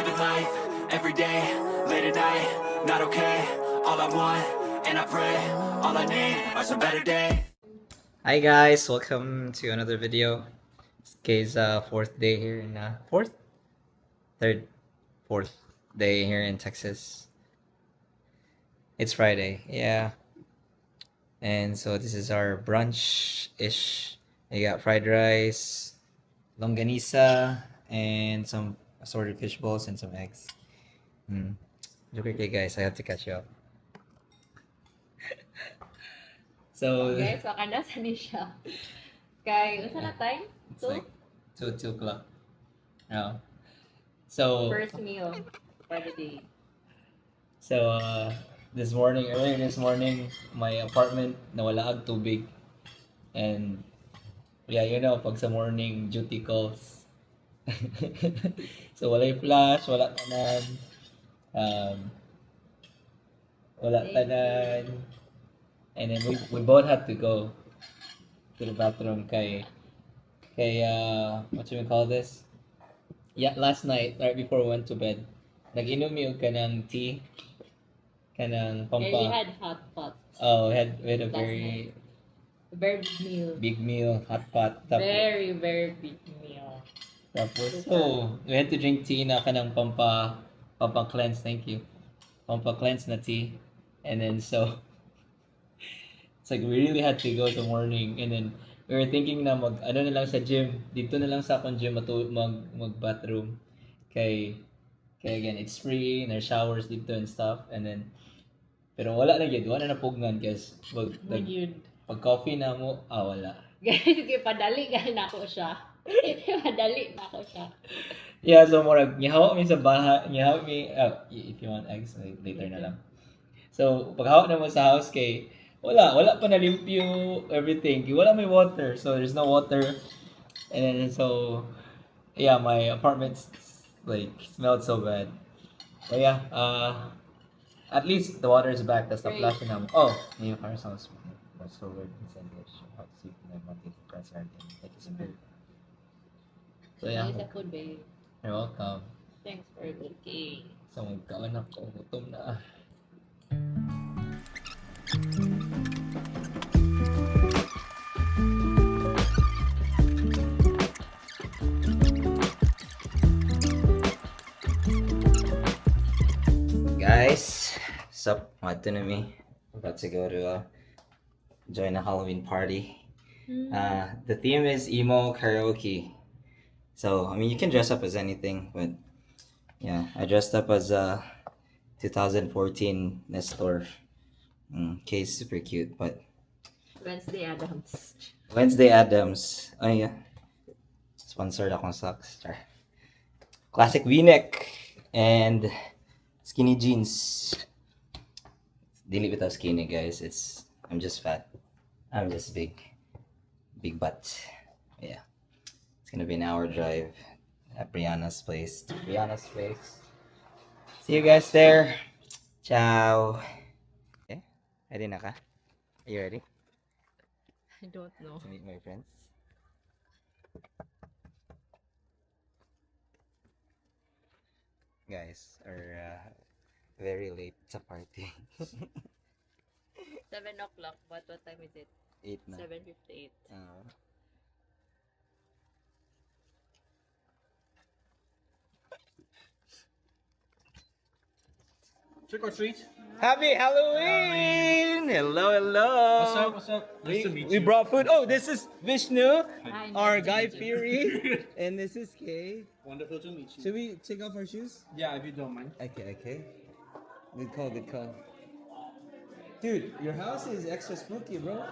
living life, every day, late at night, not okay. All I want, and I pray, all I need are some better days. Hi guys, welcome to another video. It's Kay's fourth day here in fourth day here in Texas. It's Friday, yeah. And so this is our brunch-ish. We got fried rice, longanisa, and some assorted fish balls and some eggs. Look okay guys, I have to catch you up. So Guys, wakanda sa ni siya. Kay, unsa na time? it's like 2 o'clock. No. So First meal for the day. So, earlier this morning, my apartment nawala ang tubig. And, yeah, pag sa morning, duty calls. So, wala'y flash, wala tanan. Wala tanan. And then, we both had to go to the bathroom kay what should we call this? Yeah, last night, right before we went to bed, nag-inom yung kanang tea, kanang Yeah, we pampa. had hot pot. Oh, we had a Last very Very big meal. big meal, hot pot. Very, very big meal. Tapos, we had to drink tea na kanang pampa cleanse, thank you. Pampa cleanse na tea. And then, so, it's like we really had to go to morning. And then, we were thinking na ano na lang sa gym. Dito na lang sa akong gym mag bathroom. Kay again, it's free, and there's showers dito and stuff. And then, pero wala na yun. Wala na pugnan guys. Pag coffee na mo, wala. Guys, padali na ako siya. Padali na ako siya. Yeah, so murag gihawak mi sa bahay, gihawak mi if you want eggs later na lang. So paghawak na mo sa house kay wala pa nalimpyo everything. Wala may water, so there's no water. And then so yeah, my apartment like smelled so bad. But yeah, at least the water is back. That's the flashing now. Oh, yung car sounds so weird. How to see my monthly press like it's a bit. So yeah. It's a food, babe. You're welcome. Thanks for cooking. So magkaon ako, gutom na. Guys, what's up? What to me? About to go to join a Halloween party. The theme is emo karaoke. So, I mean, you can dress up as anything, but yeah, I dressed up as 2014 Nestor. Kay's super cute, but Wednesday Adams. Wednesday Adams. Oh yeah. Sponsored akong socks. Char. Classic V-neck and skinny jeans. Dili without skinny, guys. I'm just fat. I'm just big butt. Yeah. It's gonna be an hour drive at Brianna's place. See you guys there. Ciao. Okay. Ready na ka? Are you ready I don't know. to meet my friends? Guys are very late sa party. 7 o'clock, but what time is it? 8 na. 7:58. Trick or treat. Happy Halloween! Hello. What's up? Nice to meet We you. brought food. Oh, this is Vishnu, Hi, our nice to Guy meet you. Fury, and this is Kay. Wonderful to meet you. Should we take off our shoes? Yeah, if you don't mind. Okay. Good call. Dude, your house is extra spooky, bro.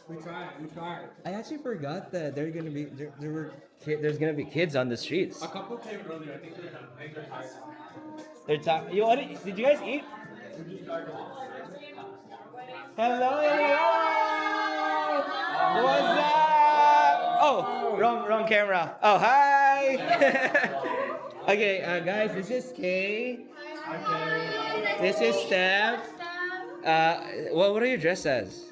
We try. I actually forgot that there's gonna be kids on the streets. A couple came earlier. I think they're done. I think they're tired. They're talking. Did you guys eat? Hello. What's up? Oh, wrong camera. Oh, hi. Okay, guys, this is Kay. This is Steph. What are you dressed as?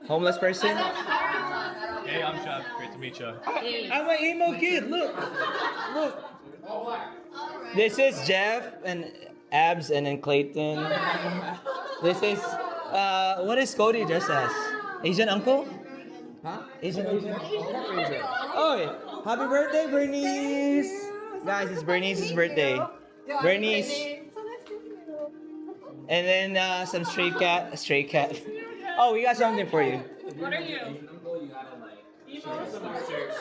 Homeless person? Hey, I'm Jeff. Great to meet you. I'm an emo kid. Look. This is Jeff and Abs and then Clayton. This is what is Cody dressed as? Asian uncle? Huh? Asian. Oh, happy birthday, Bernice! Guys, it's Bernice's birthday. Bernice. And then some stray cat. Oh, we got something for you. What are you?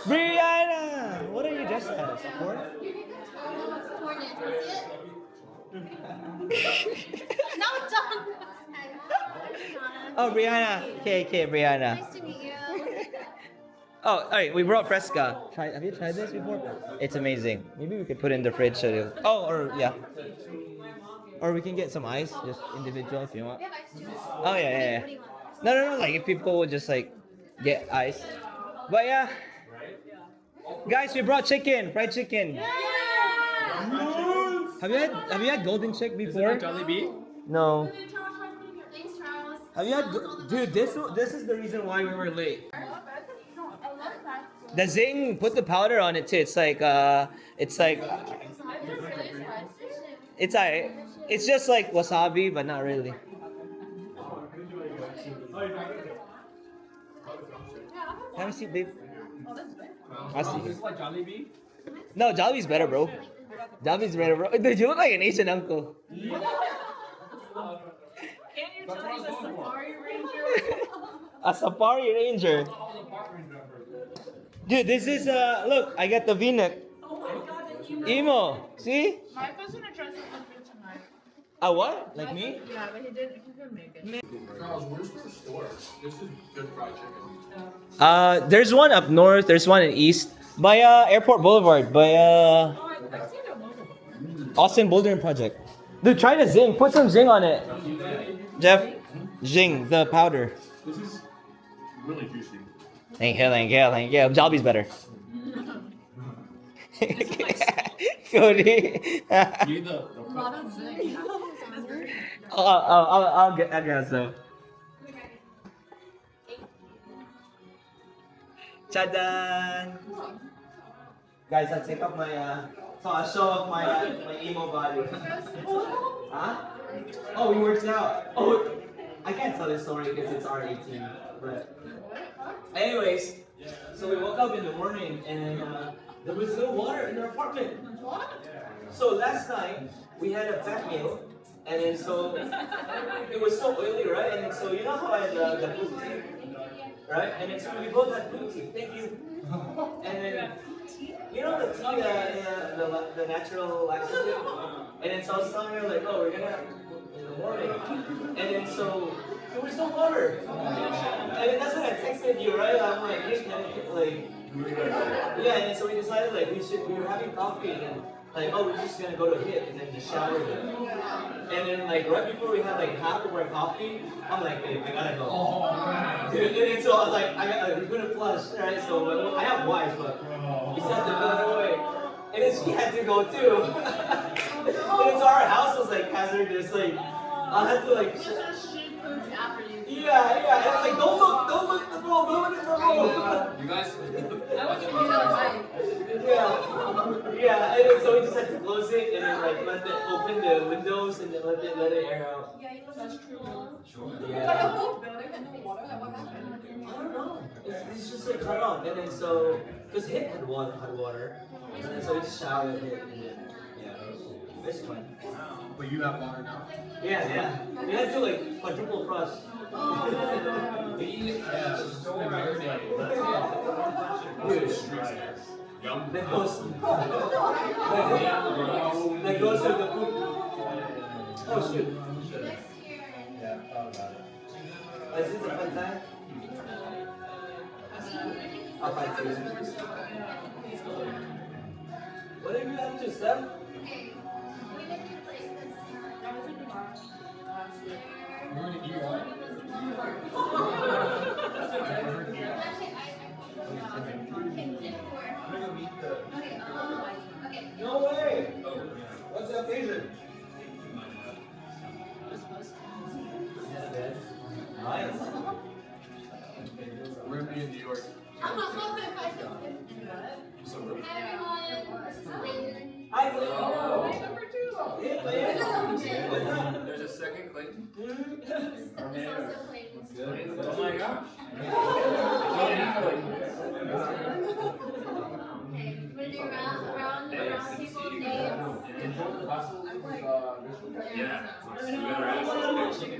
Brianna! What are you dressed as? A horn? No, don't. Oh, Brianna. Okay, Brianna. Nice to meet you. Oh, alright, we brought Fresca. Have you tried this before? It's amazing. Maybe we could put it in the fridge so it'll... Oh, or yeah. Or we can get some ice, just individual if you want. We have ice too. Oh, yeah. What do you want? No, like if people would just like get ice. But yeah. Guys, we brought chicken, fried chicken. Have you had golden chick before? Jollibee? No. Thanks, Charles. Have you had dude, this is the reason why we were late. The zing, put the powder on it too. It's like it's alright. It's just like wasabi, but not really. Have a seat, babe. I see. It's like Jollibee? No, Jollibee's better, bro. Jollibee's better, bro. Dude, you look like an Asian uncle. A safari ranger. Dude, this is look, I got the V-neck. Emo. See? Michael's gonna try something good tonight. A what? Like me? Yeah, but he couldn't make it. Charles, where's the store? This is good fried chicken. There's one up north, there's one in east. By Airport Boulevard, by Austin Bouldering Project. Dude, try the zing. Put some zing on it. Jeff, zing, the powder. This is really juicy. Thank you. Jollibee's better. Cody. You need the I'll get some. Chadan! Guys, I'll take off my so I'll show off my emo body. Huh? Oh, we worked out. Oh, I can't tell this story because it's R18. But anyways, so we woke up in the morning and there was no water in our apartment. What? So last night we had a fat meal, and then so it was so oily, right? And then so you know how I had the blue tea, right? And then so we both had blue tea. Thank you. And then you know the tea, the natural laxative. And then so I was telling her like, oh, we're gonna have in the morning. And then so there was no water. And then that's when I texted you, right? I'm like, hey, like. Yeah, and then so we decided like we were having coffee and then like, oh, we're just gonna go to HIT and then just shower then. And then like right before we had like half of our coffee, I'm like, babe, I gotta go. Oh, dude, and then so I was like, we're gonna flush, right? So I have wives, but we still have to go away. And then she had to go too. And then so our house was like hazardous, like I had to like. Yeah, and it's like, don't look, don't look at the roll, don't look at the roll. You guys? Yeah, and then so we just had to close it and then like let it open the windows and then let it air out. That's true. Yeah. But the whole building had no water. Like, what happened? I don't know. It's just like cut off, and then so because HIT had water, and then so we just showered it, and then yeah, it's fun. But you have water now. Yeah. We had to like quadruple flush. That goes to the food. Oh shoot. Is this a fun time? I'll find you. What are you up to, Steph? We're gonna eat what? No way! What's the occasion? Nice. We're gonna be in New York. So Hi everyone, this is Layton. Hi, Clayton. There's a second Clayton. This also Clayton's. Oh my gosh. Okay, we're doing round people names.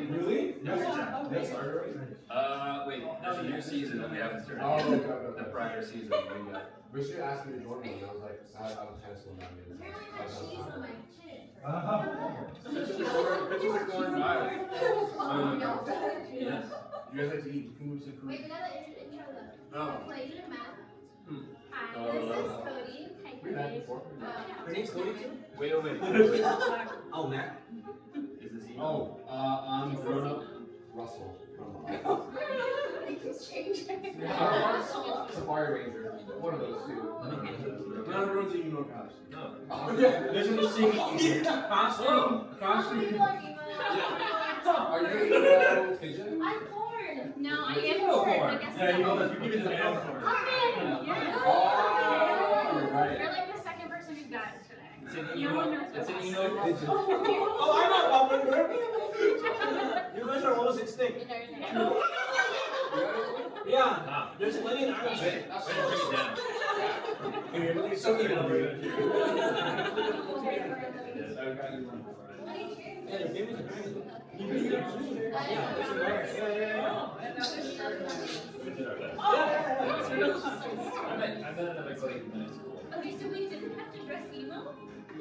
Really? Wait, there's a new season that we haven't started. Oh, okay. The prior season we got. Richard asked me to join him, and I was like, I was canceling that. Apparently my cheese on my chin. It's like going by. You guys like to eat. You can move some food. Wait, we gotta intro them. Oh. Clayton, Matt. Hi, Oh, this is hello. Cody. Hi, We met Cody. before. Her name's Cody too? Wait. Oh, Matt. Is this you? Oh, I'm grown up Russell from It keeps changing. Safari Ranger. One of those two. None of runs in New York House. No. Oh, yeah. There's no secret. Costume. Somebody Costume. like emo. Are you pigeon? I'm corn. No, I am You corn. corn. I guess Yeah, you so. know that. You give it to the corn. Muffin! Oh, Yes. you're right. You're like the second person who got it today. It's an No emo. one knows It's an what emo. Oh, I'm not Muffin. You guys are almost extinct. Yeah. There's plenty in Ireland. Bring it down. It's so good. Yeah, they're famous in Ireland. I met another Clayton in school. Okay, so we didn't have to dress emo? I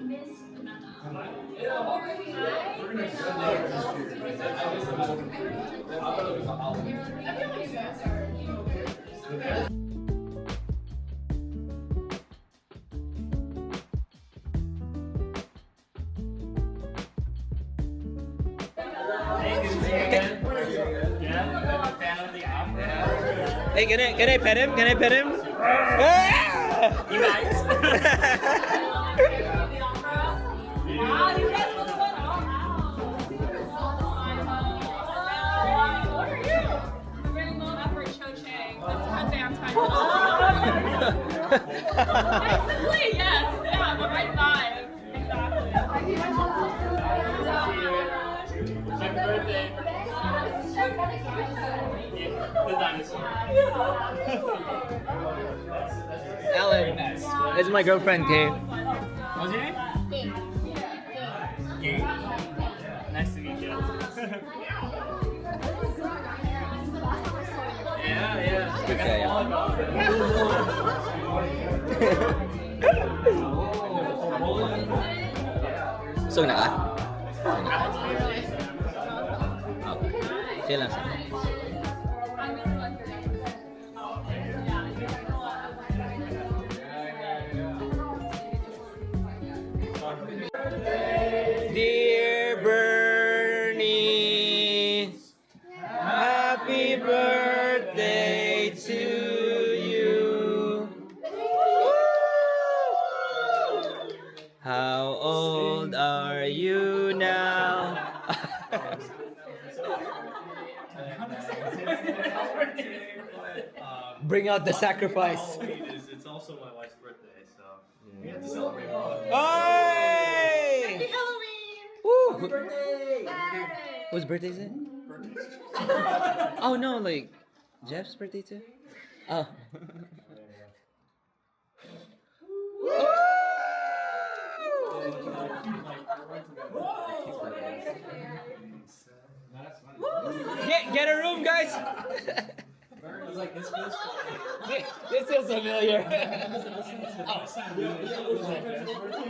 missed the memo. We're gonna send out this year. Hey, can I pet him? Can I pet him? Ah! You guys. Wow, you guys look good. What are you? I'm really low effort Cho Chang. That's one day I'm trying to basically, yes. Yeah, the right vibe. Exactly. Happy birthday. The dinosaur. Alan, this is my girlfriend, Kay. What's your name? Gabe. Nice to meet you. Yeah. Okay, So na ka? Okay lang sa. Dear Bernie, happy birthday to you. How old are you now? Bring out the sacrifice. It's also my wife's birthday, so we have to celebrate. Hey! Woo! Whose birthday is it? Oh no, like Jeff's birthday too? Oh. Get a room, guys! This feels familiar.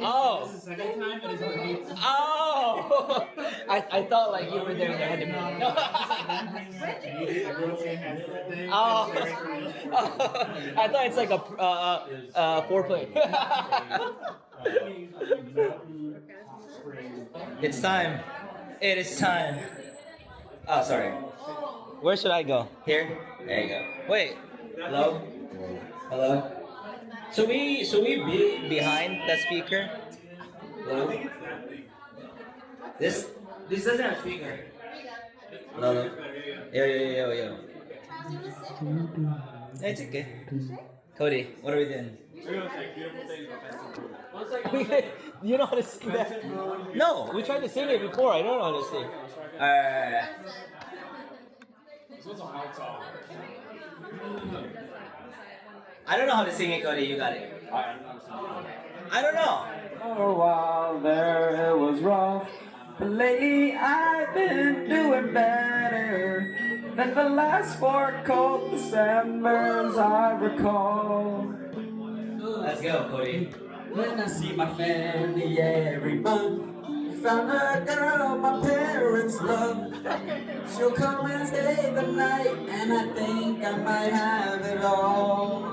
Oh. Oh. I thought like you were there and they had to Oh. I thought it's like a foreplay. It's time. It is time. Oh, sorry. Where should I go? Here? There you go. Wait. Hello? Hello? Should we be behind the speaker? Hello? This doesn't have speaker. Hello? Yo. Charles, you wanna sit? It's okay. Cody, what are we doing? We're gonna say beautiful things about Benson Boone. You know how to sing that? No, we tried to sing it before. I don't know how to sing. Alright. This was a hard song. I don't know how to sing it, Cody. You got it. I don't know. For a while there it was rough, but lately I've been doing better than the last 4 cold Decembers I recall. Let's go, Cody. When I see my family every month, I found a girl my parents love. She'll come and stay the night, and I think I might have it all.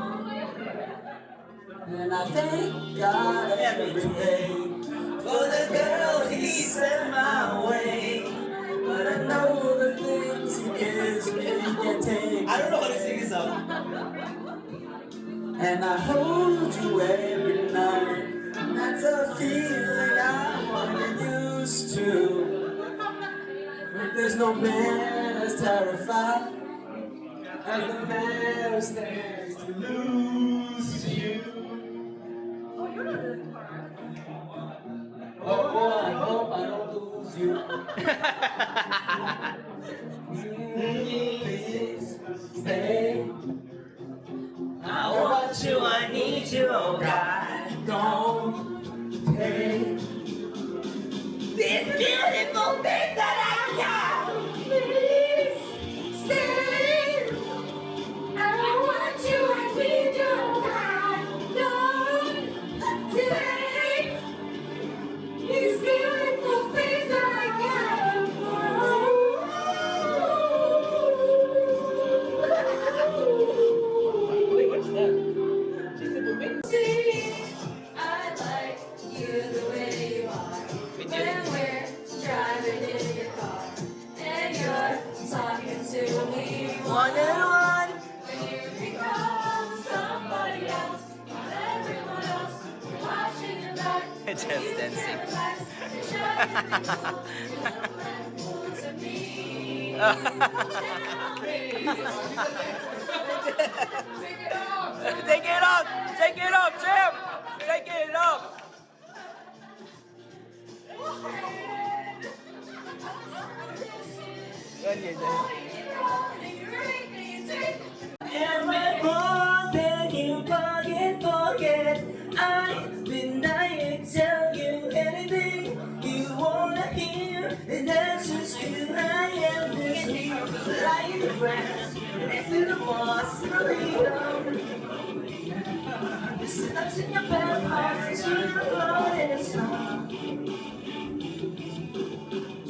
And I thank God every day for the girl He sent my way. But I know the things He gives me can take. I don't know how to sing this song. And I hold you every night. And that's a feeling I wasn't used to. But there's no man as terrified as the man who stands to lose you. Oh, boy, I hope I don't lose you. Please stay. I want you, I need you, oh God. Don't take These beautiful things that I got. Please stay. I want you, I need you, God. Don't take these beautiful things that I Wait, what's that? She said the wind. I like you the way you are. When we're driving in your car and you're talking to me One and one. when you become somebody else, not everyone else, watching your back. Just You dancing. can't relax, you're shining cool to me. Tell me. Take it off! Take it off, Jim! Take it off! Every more than you forget. I've been dying to tell you anything you wanna hear, and that's just who I am. This new life around next to the boss freedom. This is not in your bed, heart, to the floating song.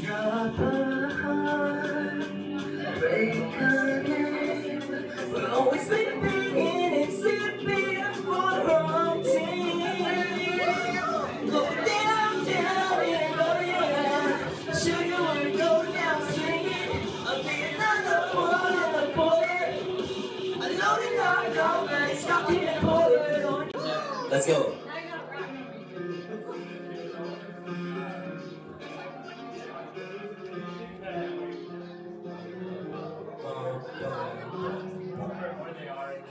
Drop a heart, break a name. We're always sleeping in it, sleeping for the wrong team. Go down, down, yeah, go yeah. Show you where to go down, swing it. I'll be another one in the poet. I loaded up, all night, stop in the poet. Let's go.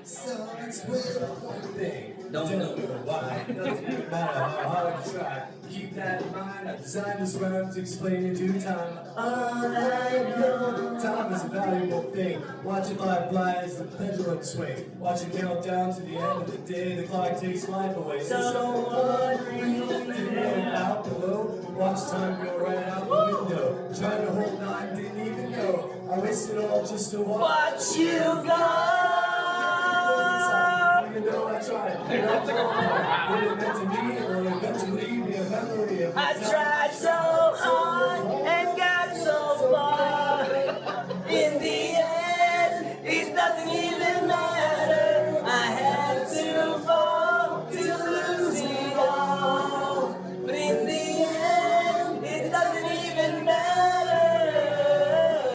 Science will one thing. Don't know why. Doesn't matter how hard you try. Keep that in mind. I designed this rhyme to explain in due time. All I know, time is a valuable thing. Watch it fly as the pendulum swing. Watch it count down to the end of the day. The clock takes life away. So what didn't out below? Watch time go right out the window. Trying to hold on, didn't even know. I risked it all just to watch you go. even though I tried. That's like a what it meant to me, or eventually be a memory of I tried so hard and got so far. In the end, it doesn't even matter. I had to fall to lose it all. But in the end, it doesn't even matter.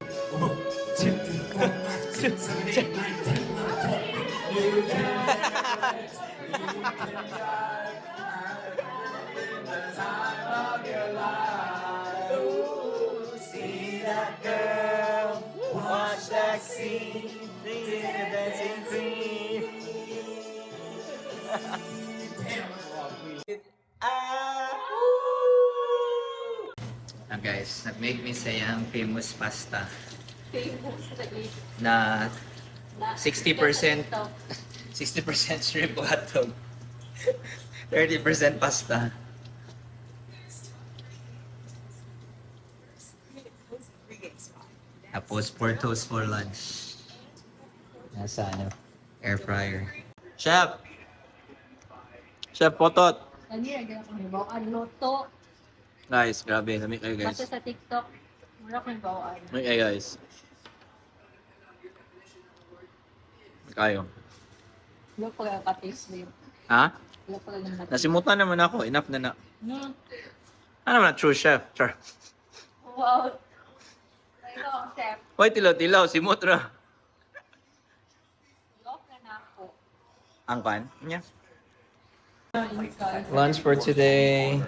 2, 3, 4, 5, 6, 7, 8, 9, 10, 11, 12. You can die in the time of your life. Ooh, see that girl, watch that scene, sing the dancing queen. Guys, nag-make me sayang famous pasta Famous to eat. na 60% 60% shrimp hotdog, 30% pasta. Tapos Portos for lunch. Nasa air fryer. Chef! Chef Potot! Ano yung gano'n kami ba? Ano to? Guys, grabe. Lamig kayo guys. Basta sa TikTok, wala kang bawaan. Lamig kayo guys. Kayo. Wala pa kaya ka-taste mo yun. Ha? Wala pa kaya natin. Nasimutan naman ako. Enough na na. No. Ano naman, true chef. Char. Wow. Ikaw ang chef. Hoy, tilaw-tilaw. Simut ra. Love na ako. Ang kan? Yeah. Lunch for today,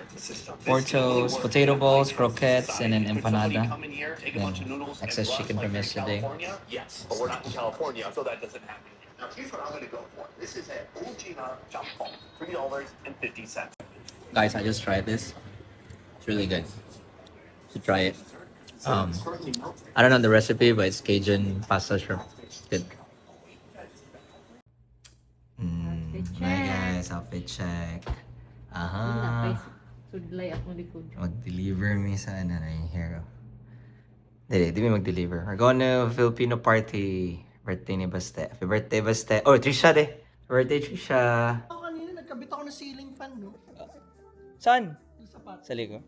Portos, potato balls, croquettes, and an empanada. Then excess chicken from yesterday. Yes, but we're not in California, so that doesn't happen. Now here's what I'm gonna go for. This is an Ujina Jampong, $3.50. Guys, I just tried this. It's really good. You should try it. I don't know the recipe, but it's Cajun pasta shrimp. Good. Hi guys, outfit check. Aha. Sudlay ako likod. Mag-deliver me sa ano na yung hero. Di mi mag-deliver. We're going to Filipino party. Birthday ni Baste. Happy birthday, Baste. Oh, Trisha de. Happy birthday, Trisha. Kanina nagkabit ako ng ceiling fan, no? Saan? Sa ligo.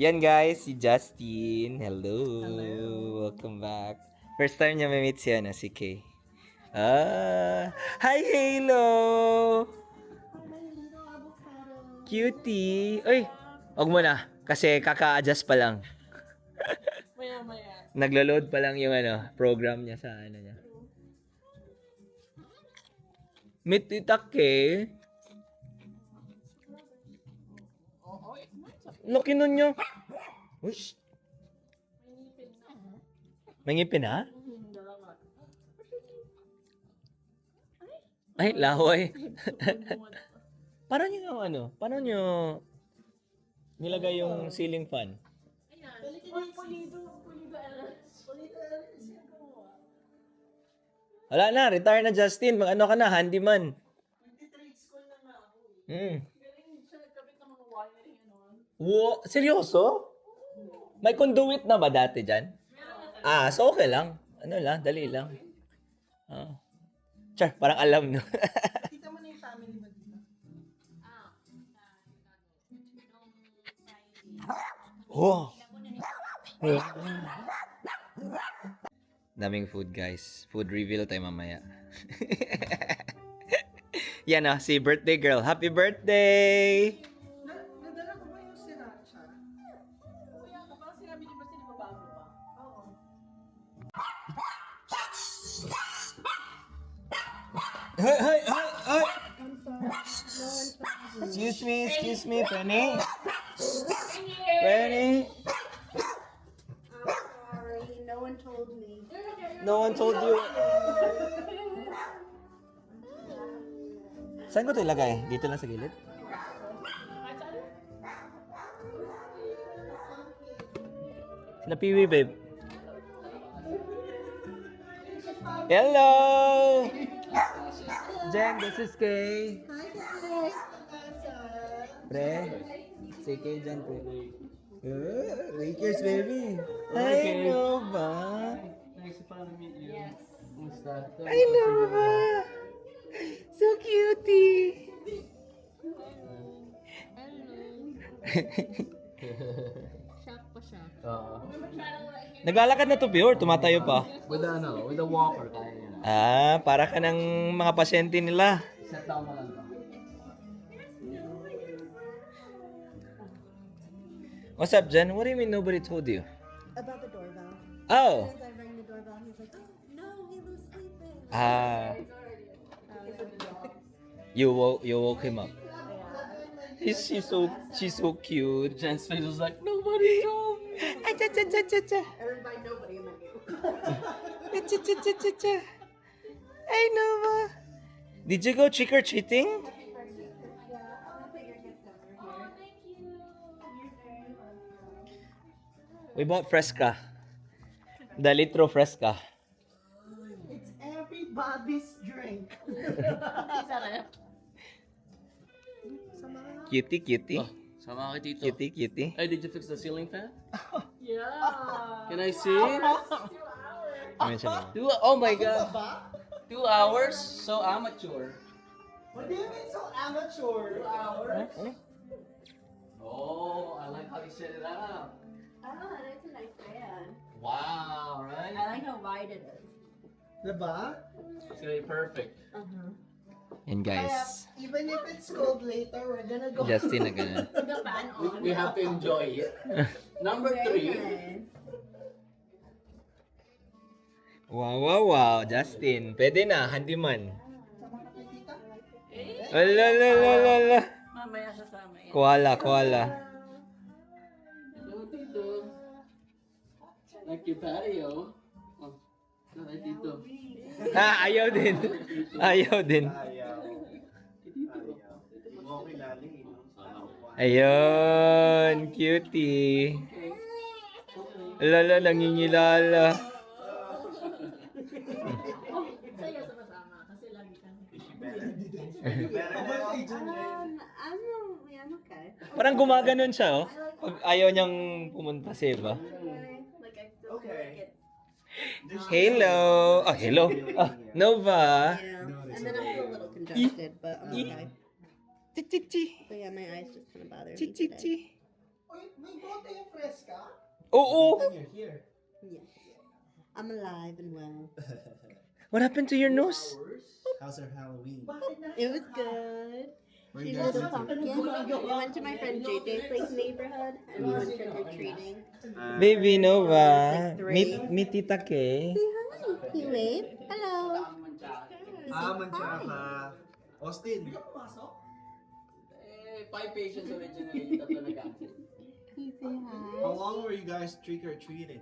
Yan guys, si Justin. Hello. Welcome back. First time niya may meet siya na si Kay. Hi Halo! Cutie! Uy! Huwag mo na. Kasi kaka-adjust pa lang. Maya-maya. Naglo-load pa lang yung program niya sa niya. Meet Tita Kay. Laki nun nyo. Uy! May ngipin na? Ay, lahoy. Paano nyo Paano nyo nilagay yung ceiling fan? Wala na, retire na Justin. Mag-ano ka na, handyman. Wow, seryoso? May conduit na ba dati dyan? So okay lang. Ano lang, dali lang. Char, parang alam no. Kita mo na yung family mo dito. Oh. Daming food guys. Food reveal tayo mamaya. Yan si birthday girl. Happy birthday! Nadala ko ba yung sriracha? Kuya, kapag sinabi niyo ba sinababago pa? Oo. Hey! Excuse me, Penny. Penny. Sorry, no one told me. No one told you. Saan ko ito ilagay? Dito lang sa gilid? Sila Piwi, babe. Hello! Jen, this is Kay. Hi guys. Pre, si Kay Jen, pre. Lakers, baby. Hi, Nova. Nice to finally meet you. Yes. Hi, Nova. So cutie. Shock pa siya. Naglalakad na to, Pure. Tumatayo pa. With a walker, kaya yan. Para ka ng mga pasyente nila. Set down mo lang to. What's up, Jen? What do you mean nobody told you? About the doorbell. Oh. As I rang the doorbell, he's like, oh, no, Halo's sleeping. You woke him up. She's so cute. Jen's face was like, nobody told me. Everybody, nobody in the group. Hey, Nova. Did you go trick or treating? We bought Fresca. The litro Fresca. It's everybody's drink. Cutie, cutie. Sama ka dito. Cutie, cutie. Hey, did you fix the ceiling fan? Yeah. Can I see? Ayan siya. Oh my god. 2 hours? So amateur. What do you mean so amateur? 2 hours? Oh, I like how you set it up. Oh, that's a nice fan. Wow, right? I like how wide it is. Diba? It's gonna be perfect. And guys, Even if it's cold later, we're gonna go. Justin na ganun. The fan on. We have to enjoy it. Number Very 3. nice. Wow, wow, wow. Justin, pwede na. Handyman. Ala, la, la, la, la. Mamaya sasama yan. Koala, koala. Hello, Tito. Like your patio. Oh, like Tito. Ayaw din. Ayaw din. Ayun, cutie. Lala, nangingilala. Sa'yo sama-sama kasi lagi kami. I'm okay. Parang gumaganon siya, oh. Pag ayaw niyang pumunta sa iba. Like I feel like it's Hello. Oh, hello. Oh, Nova. yeah. And then I feel a little congested, but I'm okay. Chichichi. But yeah, my eyes just kind of bother me today. Chichichi. Wait, may bote yung Fresca? Oo. You're here. Yes. I'm alive and well. What happened to your nose? How's our Halloween? It was good. Where you She's guys a went to? pumpkin. We went to my friend JJ's like neighborhood and we went trick or treating. Baby Nova. Like 3. Meet Tita Kay. Say hi. You wave. Hello. Manchaka. Austin. Eh, 5 patients originally. Tatlo nag-active. You say hi. How long were you guys trick or treating?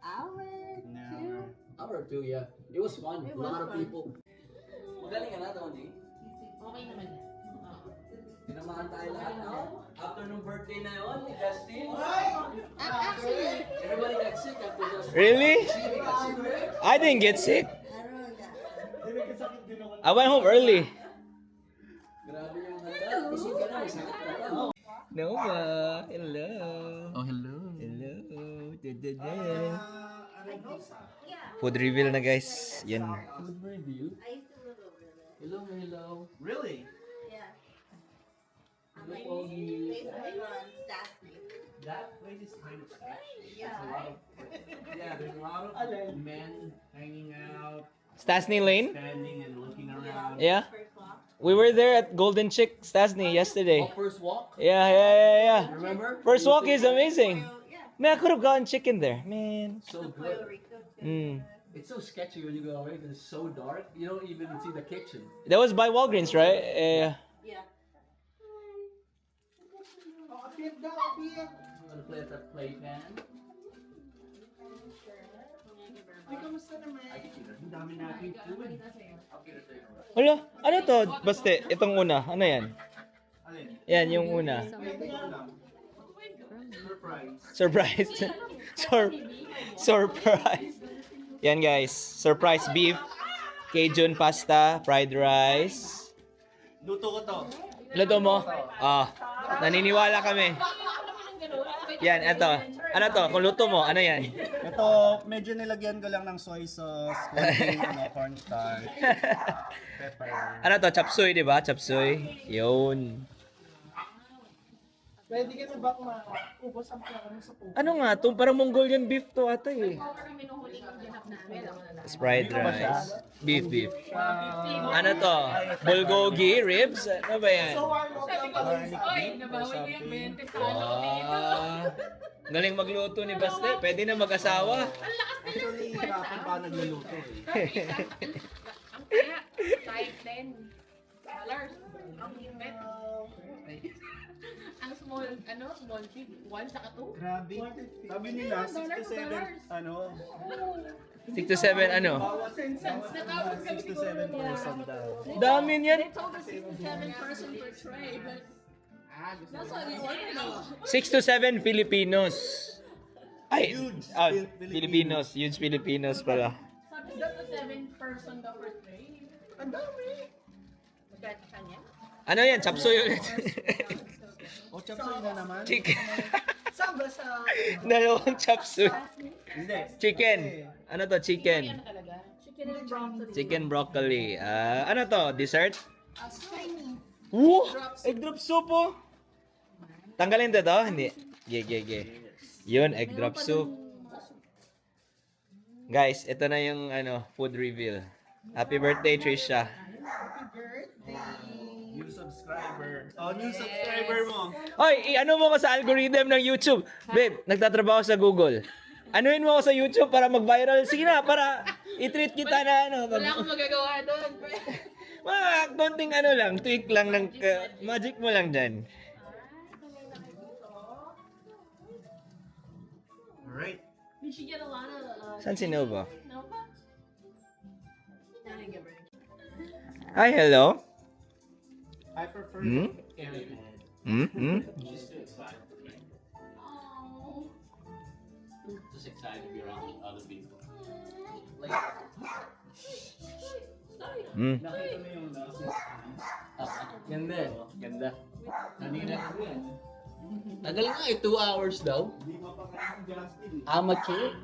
Hour. No. Hour or 2, yeah. It was fun. It A was lot of fun. people. Magaling ka na, Tony. Okay naman yan. Tinamaan tayo lahat, no? After nung birthday na yun, ni Justin. Actually, Everybody got sick after Justin. Really? She got sick, right? I didn't get sick. I don't know. I went home early. Grabe yung handa. Isip ka na, may sakit ka pa. Nova. Hello. Oh, hello. Hello. Food reveal na guys. Yan. Good review. I used to live over there. Hello, hello. Really? Yeah. Look all the... Basically on Staffney. That place is kind of sketchy. Yeah. Yeah, there's a lot of men hanging out, Stasny Lane? standing and looking around. Yeah. First walk. We were there at Golden Chick Stasny yesterday. Oh, first walk? Yeah. Remember? First walk is amazing. So, yeah. Man, I could have gotten chicken there. Man. So Puerto good. Rico. Mm. It's so sketchy when you go away because it's so dark. You don't even see the kitchen. That was by Walgreens, right? Yeah. Yeah. Oh, appeared daw, appeared. I'm gonna play at that playpan. Ay, kamusta naman? Ang dami natin food. I'll get it later. Hala, ano to? Baste, itong una. Ano yan? Alin? Yan, yung una. Surprise. Surprise. Surprise. Yan guys. Surprise beef. Cajun pasta. Fried rice. Luto ko to. Luto mo? Ah. Naniniwala kami. Yan, eto. Ano to? Kung luto mo, ano yan? Ito, medyo nilagyan ko lang ng soy sauce, konting cornstarch, pepper. Ano to? Chapsuy, di ba? Chapsuy. Yun. Pwede ka na ba maubos ang pera mo sa puso? Ano nga to? Parang Mongolian beef to ata eh. Kami minuhuling ang ginap namin. Fried rice. Beef. Ano to? Bulgogi? Ribs? Ano ba yan? So, ano ka pa rin sa Oy, nabawi ko yung 20 talo dito. Galing magluto ni Baste. Pwede na mag-asawa. Ang lakas nila. Actually, hirapan pa nagluluto eh. Ang kaya, kahit $10. Ang himmet. Ang small pig, 1 saka 2. Grabe. Sabi nila, 6 to 7, ano, 6 to 7 ano? Natapos kami 6 to 7 person daw. Dami niyan. They told us 6 to 7 person per tray, but that's what we ordered. 6 to 7 Filipinos. Ay, Huge Filipinos. Huge Filipinos pala. Sabi ko sa 7-person ka per tray. Ang dami. Magkano kanya? Ano yan? Chapsuy ulit. O, chapsuy na naman. Chicken. Saan ba sa... Dalawang chapsuy. Hindi. Chicken. Ano to? Chicken. Ano talaga? Chicken and broccoli. Chicken broccoli. Ano to? Dessert? Chinese. Woo! Egg drop soup oh. Tanggalin to to? Hindi. Ge. Yun, egg drop soup. Guys, ito na yung food reveal. Happy birthday, Trisha. New subscriber. Oh, new subscriber mo. Oy, ano mo ko sa algorithm ng YouTube. Babe, nagtatrabaho sa Google. Anuin mo ako sa YouTube para mag-viral. Sige na, para i-treat kita na Wala akong magagawa doon. mga konting lang, tweak lang ng magic mo lang dyan. Alright. Did she get a lot of... Saan si Nova? Nova? I didn't give her. Hi, hello. I prefer alien. Oh. Just excited to be around other people. Nakita mo yung last Ganda eh. Ganda. Kanina ko yan. Tagal nga eh, 2 hours daw. Hindi pa pa kaya ng Justin. Amateur.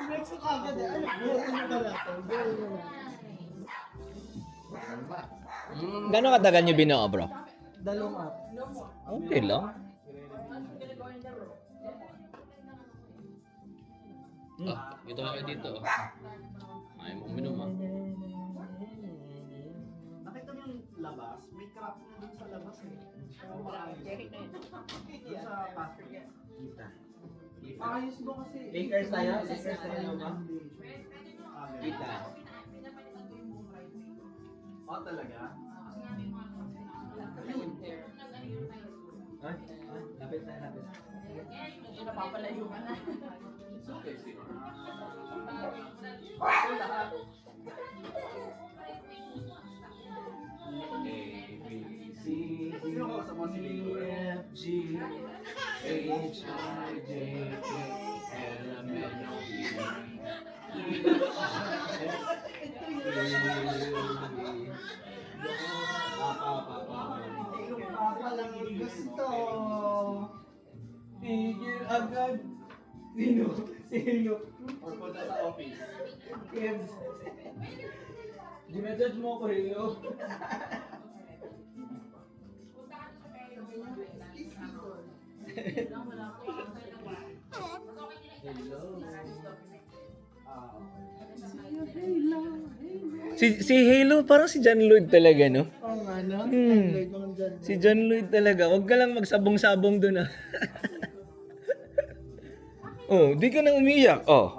Next ko kagad eh. Ano? Buhay na ba natin? Gano'ng katagal nyo binuo, bro? Dalawang up. Okay lang. Ito na kayo dito. Ayaw mong minum ah. Nakita mo yung labas? May crack na dun sa labas eh. Dun sa pastry. Kita. Ayos mo kasi. Lakers tayo? Lakers tayo ba? Kita. Oh, talaga? Lapit na. Napapalayo ka na. Sino ka kasama si Lilo? F, G, H, I, J, K, L, M, N, O, P, Yung papa lang yung gusto. Tigil agad. Sino? Sino? Or punta sa office. Kids. Ginajudge mo ko, Hilo. Si Halo, parang si John Lloyd talaga, no? Oo nga, no? Si John Lloyd talaga. Huwag ka lang magsabong-sabong doon, ah. Oh, di ka na umiyak. Oh.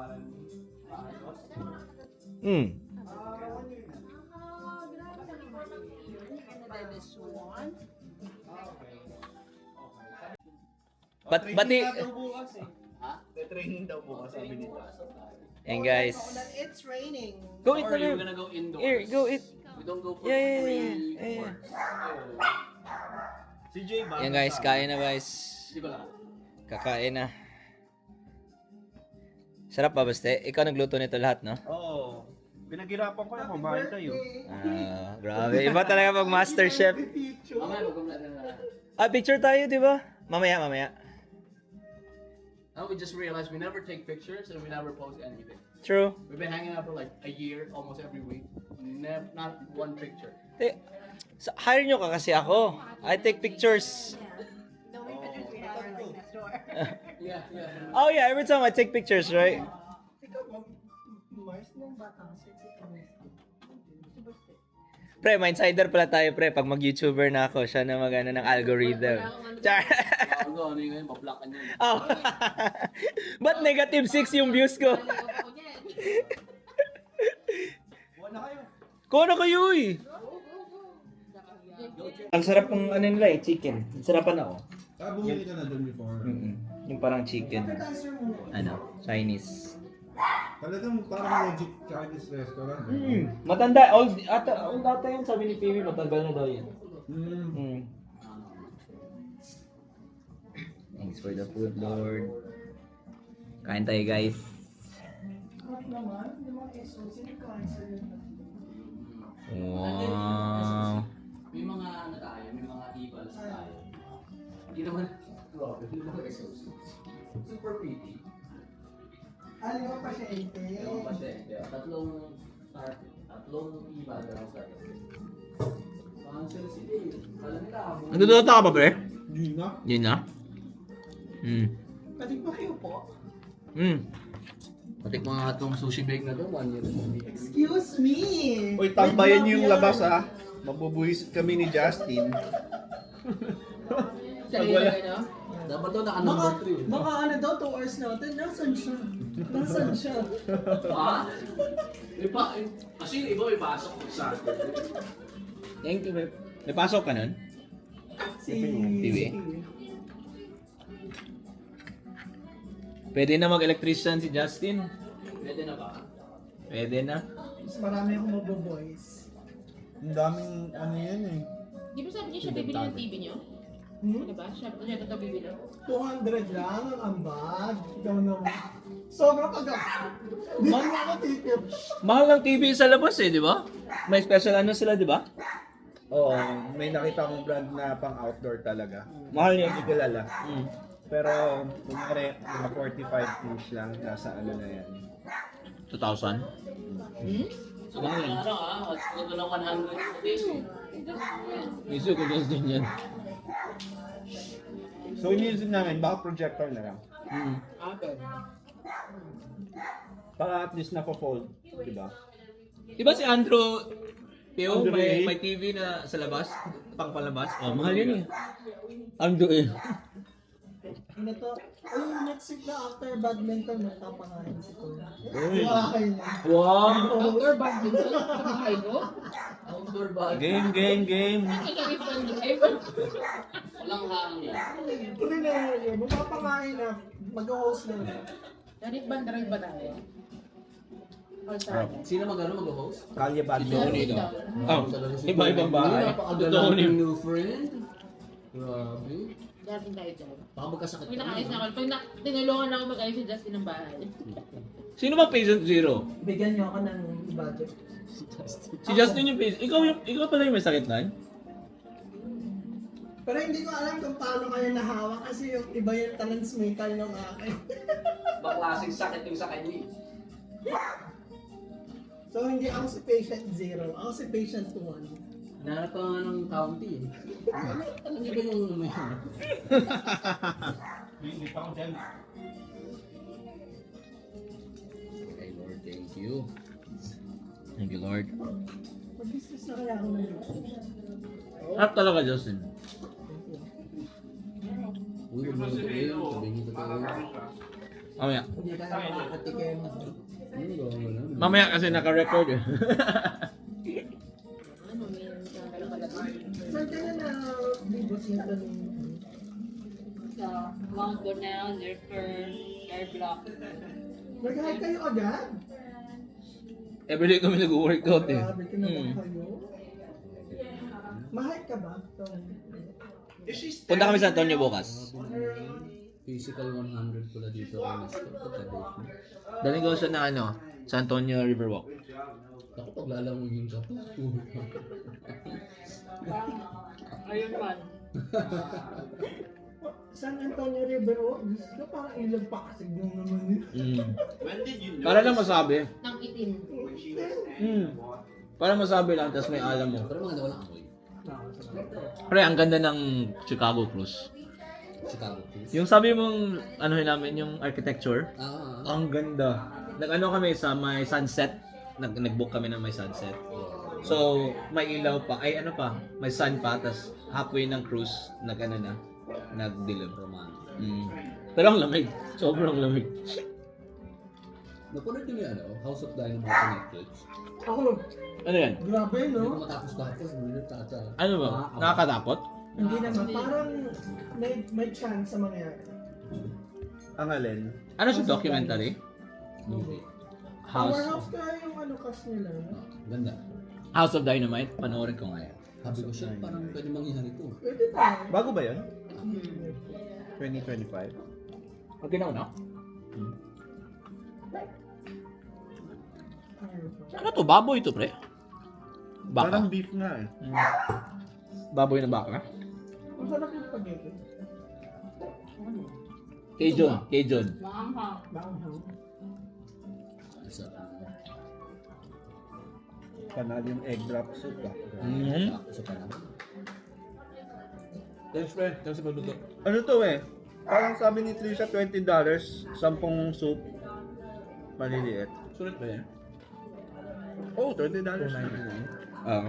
Bati. bukas eh. Ha? Training daw bukas, sabi nito. And guys. It's raining. Go eat Or na you're lang. gonna go indoors. Here, go eat. We don't go for Yeah. free. Si Jay ba? Yan guys, kain na guys. Di ba lang? Kakain na. Sarap ba, Baste? Ikaw nagluto nito lahat, no? Oo. Pinaghirapan ko yung kumain kayo. Grabe. Iba talaga pag master chef. Mamaya mag-umla na. Picture tayo, di ba? Mamaya. Now we just realized we never take pictures and we never post anything. True. We've been hanging out for like a year, almost every week. Not one picture. Hire nyo ka kasi ako. I take pictures. Yeah. Oh yeah, every time I take pictures, right? Mars ng bata kasi. Pre, ma-insider pala tayo, pre. Pag mag-YouTuber na ako, siya na mag-ano ng algorithm. Char! Ano yun ngayon, bablock niyo. Oh. Ba't negative 6 yung views ko? Kuha na kayo eh! Ang sarap ng ano nila eh, chicken. Ang sarapan ako. Bumili ka na doon before. Yung parang chicken. Ano, Chinese. Talagang parang legit Chinese restaurant. Matanda, old ata yan, sabi ni Piwi, matagal na daw yan. Thanks for the food, Lord. Kain tayo, guys. Wow. May mga ano tayo, may mga evals tayo. Hindi naman, grabe, hindi naman exhausted. Super pretty. Ano pa siya ente? Ewan pa siya, tatlong start, tatlong eval lang sa Cancel City. Alam nila, Nagdodota ka ba, pre? Hindi na. Yun na? Kating pa kayo po. Patik mga itong sushi bag na to, 1 year na. Excuse me! Uy, tambayan niyo yung labas ha. Mabubuhisit kami ni Justin. Pag wala. Dapat to naka number 3. Baka ano daw, 2 hours natin. Nasaan siya? Nasaan siya? Ha? Kasi yung iba may pasok sa atin. Thank you, babe. May pasok ka nun? TV. Pwede na mag-electrician si Justin. Pwede na ba? Pwede na. Mas marami akong maboboys. Ang daming ano yan eh. Di ba sabi niya siya bibili ng TV niyo? Diba? Siya ito bibili. 200 lang ang ambag. Ikaw naman. Sobrang kaga. Di ba ako titip? Mahal ng TV sa labas eh, di ba? May special ano sila, di ba? Oo, may nakita akong brand na pang outdoor talaga. Mahal yun. Hindi kilala. Pero, kunyari, mga 45 inch lang, nasa ano na yan. 2,000? So, mga ano ito lang 100. Miso ko Justin yan. So, iniisip namin, baka projector na lang. Para at least napa-fold, di ba? Di ba si Andrew Teo, Andrew A? may TV na sa labas? Pang palabas? Oh, mahal yun eh. Andrew A. Ano to? Ay, next week na after badminton, magpapakain si Kuya. Kumakain na. Wow! Outdoor badminton? Kapakain mo? Outdoor bag. Game! Kami pa drive. Walang hangin. Tuloy na yun. Magpapakain na. Mag-host na. Darit ba drive ba tayo? All time. Sino mag-host? Kalye Si badminton. Tony daw. Oh, iba-ibang bahay. Napakaganda ng new friend. Grabe. Darit tayo dyan. Baka magkasakit May nakaayos na ako. Pag tinulungan ako mag-ayos si Justin ng bahay. Sino ba patient zero? Bigyan niyo ako ng budget. Si Justin yung patient. Ikaw pala yung may sakit na? Pero hindi ko alam kung paano kayo nahawak kasi yung iba yung transmitter ng akin. Baklasing sakit yung sa kanya. So hindi ako si patient 0, ako si patient 1. Nahanap ka nga ng county eh. Alam niyo ba yung ano yun? Hindi pa ako dyan. Okay, Lord, thank you. Thank you, Lord. Mag-business na kaya ako ng YouTube. Harap talaga, Justin. Uy, huwag mo ito kayo. Sabihin niyo ito kayo. Mamaya. Hindi tayo makakatikim. Ano ba? Wala. Mamaya kasi naka-record eh. Ano, may kailangan pala ba? Saan ka na na-bibot na ito? So, Mount Bonnell, Zerper, Air Block. Nag-hike kayo agad? Everyday kami nag-workout eh. Grabe ka naman kayo. Ma-hike ka ba? Punta kami sa Antonio bukas. Physical 100 pala dito. Daling ko siya na ano, San Antonio Riverwalk. Ako paglalanguyin ka. Ayun man. San Antonio River, oh, Diyos ko, parang ilang pakasig nung naman yun. Para lang masabi. Nang itim. Para masabi lang, tapos may alam mo. Pero mga walang amoy. Pre, ang ganda ng Chicago Cruise. Chicago Cruise. Yung sabi mong, ano namin, yung architecture, Ah, ang ganda. Nag-ano kami sa may sunset. Nag-book kami ng may sunset. So, may ilaw pa. Ay, ano pa? May sun pa. Tapos, halfway ng cruise, nag-ano na. Nag-dilim. Pero ang lamig. Sobrang lamig. napanood niyo yung House of Dynamite sa Netflix. Ako, Ano yan? grabe, Hindi ko no? matapos tapos. Minute ata. Ano ba? Nakakatakot? Hindi naman, parang may chance sa mangyari. Ang alin? Ano siya documentary? Movie. Powerhouse kaya yung ano cast nila. Ganda. House of Dynamite? Panoorin ko nga yan. Sabi ko siya, parang pwede mangyari to. Pwede tayo. Bago ba yun? 2025. Okay na una? Ano to? Baboy to, pre? Parang Baka? beef nga eh. Baboy na baka? Ang sarap yung spaghetti. Cajun. Maanghang. Maanghang. Isa pa. Panalo yung egg drop soup ah. Isa pa naman. Thanks, pre. Thanks sa pagluto. Ano to eh? Parang sabi ni Trisha, $20, 10 soup. Maliliit. Sulit ba yan? Oh, $20. Oo.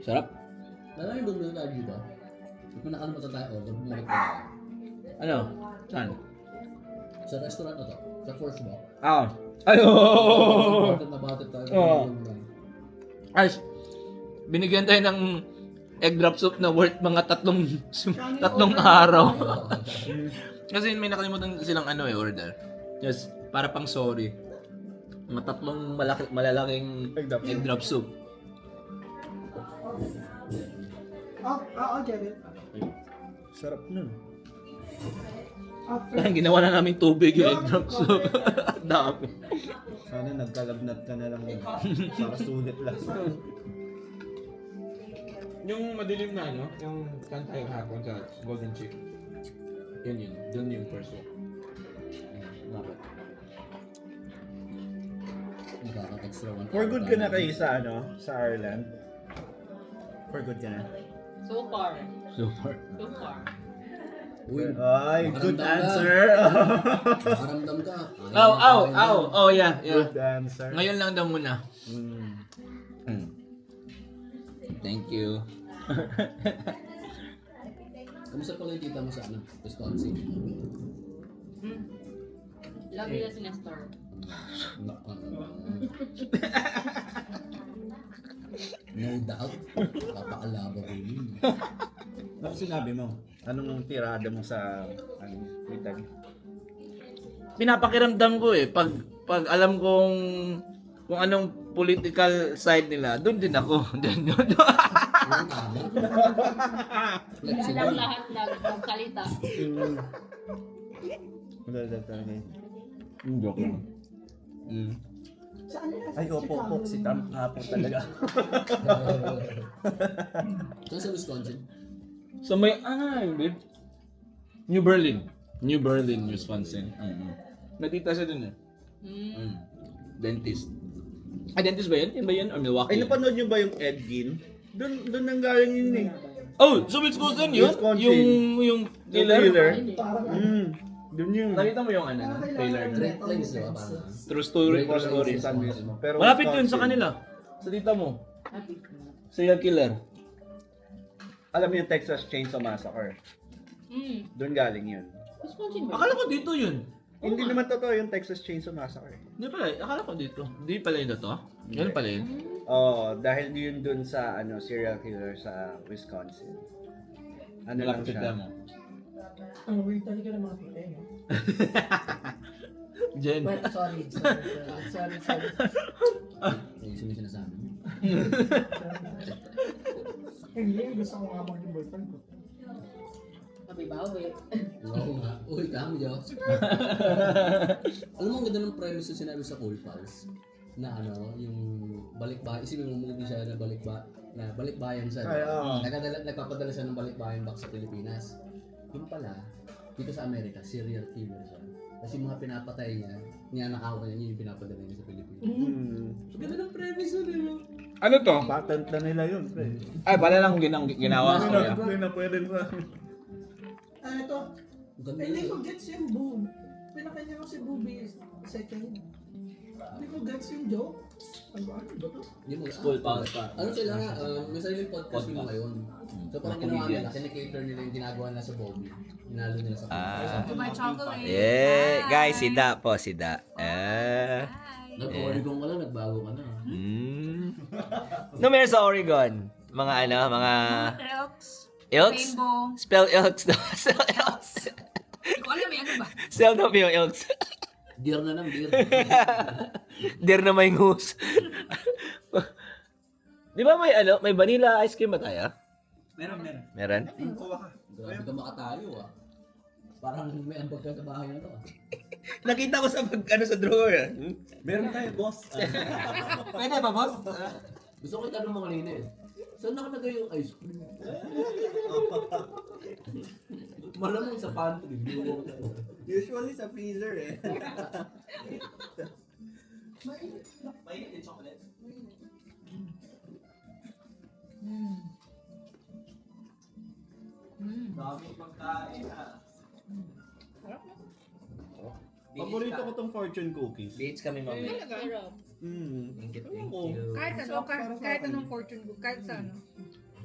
Sarap. Lalo yung bumili tayo dito. Kung nakalimutan tayo, bumalik tayo. Ano? Saan? Sa restaurant na to, sa Force Walk. Ay, Bakit nabatit tayo? Oo. Ayos. Binigyan tayo ng egg drop soup na worth mga tatlong araw. Kasi may nakalimutan silang order. Just para pang sorry. Mga tatlong malalaking egg drop soup. Jerry. Sarap nun. After, Ginawa na namin tubig yung egg drop soup. Dami. Sana nagkalagnat ka na lang yun. Para sulit lang. Yung madilim na yung kantay hapon sa Golden Chick. Yun. Doon yung first one. Bakit? Nakaka-extra one. For good ka na kayo sa sa Ireland? For good ka na? So far. Super. So far. Uy, Ay, good makaramdam ka. answer. Makaramdam ka. Oh, yeah. Good answer. Ngayon lang daw muna. Mm. Thank you. Kamusta pala yung tita mo sa Wisconsin? Love nila si Nestor. No doubt. Papakalaba ko yun. Ano sinabi mo? Anong tirada mo sa Italy? Pinapakiramdam ko pag alam kong kung anong political side nila, doon din ako. Walang tama. Alam Flexible. lahat ng salita. Maganda talaga yun. Joke lang. saan nila? Ay, opo, si Tam hapon talaga. Saan sa Wisconsin? So may babe? New Berlin, Wisconsin. Natita siya dun Dentist. Dentist ba yun? Yun ba yun? Or Milwaukee? Ay, napanood nyo ba yung Ed Gein? Doon nang galing yun eh. Oh, so Wisconsin yun? Wisconsin. Yung Taylor. Parang Doon yung Nakita mo yung Taylor? Direct lines, di ba? Parang. True story. San mismo. Pero Malapit yun sa Wisconsin. kanila. Sa tita mo. Serial killer. Alam mo yung Texas Chainsaw Massacre? Doon galing yun. Wisconsin ba? Akala ko dito yun. Hindi naman totoo yung Texas Chainsaw Massacre. Hindi pala. Akala ko dito. Hindi pala yun to. Yan pala yun. Oo, dahil yun dun sa serial killer sa Wisconsin. Ano lang Malapit siya? mo. ang weird talaga ng mga puti, no? Jen. Well, sorry. Yung sinasabi mo. Hindi, gusto ko nga mag boyfriend ko. Mabibawi. Oo nga. Uy, kami Diyos. Alam mo, ang ganda ng premise yung sinabi sa Cool Pals. Na yung balikbayan. Isipin mo movie siya na balikbayan siya. Ay, oo. Nagpapadala siya ng balikbayan back sa Pilipinas. Yung pala, dito sa Amerika, serial killer siya. Kasi mga pinapatay niya, ninanakaw niya, yun yung pinapadala niya sa Pilipinas. So, ganda ng premise yun, Ano to? Patent na nila yun, pre. Ay, pala lang ginawa ko ya. Hindi na pwede sa... Ito, Ganda hindi yun. ko gets yung boom. Pinakanya ko si Booby second. Hindi ko gets yung joke. Ano ba to? Yun mo, School Pals pa. Ano sila nga, may sariling podcast nila ngayon. So parang ginawa nila, kinikater nila yung ginagawa nila sa Bobby. Hinalo nila sa podcast. My chocolate. Yeah, guys, sida po, sida. Nag-Oregon ka lang, nagbago ka na. No meron sa Oregon. Mga mga Elks. Elks? Rainbow. Spell Elks daw. Spell Elks. Hindi ko alam ano ba? Spell daw yung Elks. Deer na lang, deer. Dear na may ngoose. Di ba may vanilla ice cream ba tayo? Meron. Meron? Kuha ka. Grabe ka makatayo ah. Parang may ambag ka sa bahay na to ah. Nakita ko sa sa drawer. Meron tayo, boss. Pwede ba, boss? Gusto ko itanong mo kanina eh. Saan nakalagay yung ice cream? Malamang sa pantry. Usually sa freezer eh. Mainit yung chocolate. Daming pagkain ha. Paborito ko tong fortune cookies. Beach kami mamaya. Thank Thank you. you. Kahit anong fortune ko, kahit sa ano.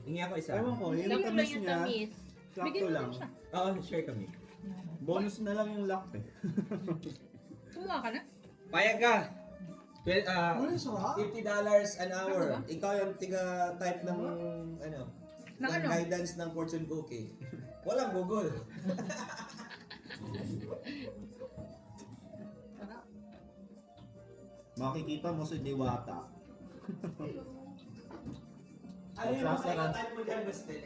Hingi ako isa. Ewan ko, yung tamis niya, sakto lang. Oo, share kami. Bonus na lang yung lock eh. Kumuha ka na? Payag ka! Ano sarap? $50 an hour. Ikaw yung tiga-type ng Ng ng ano? guidance ng fortune cookie. Walang Google. Makikita mo si Diwata. Ano yung Magsasara. type mo dyan, Guste?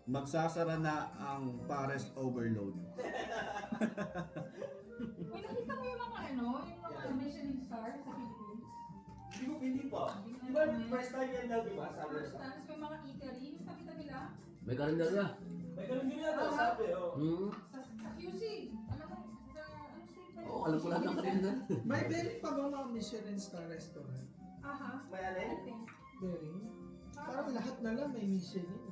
Magsasara na ang Pares Overload. Uy, nakita mo yung mga ano, yung mga Michelin star sa Philippines? Hindi pa. Di ba first time yan daw, di ba? Sabi First time, may mga eatery, yung tabi-tabi lang. May kalendarya. May ganun din yata, sabi. Sa QC, alam mo, sa ano state ba yun? Oo, alam ko lahat ng kalendar. May bearing pa ba mga Michelin star restaurant? Aha. May alin? Bearing? Parang lahat na lang may Michelin.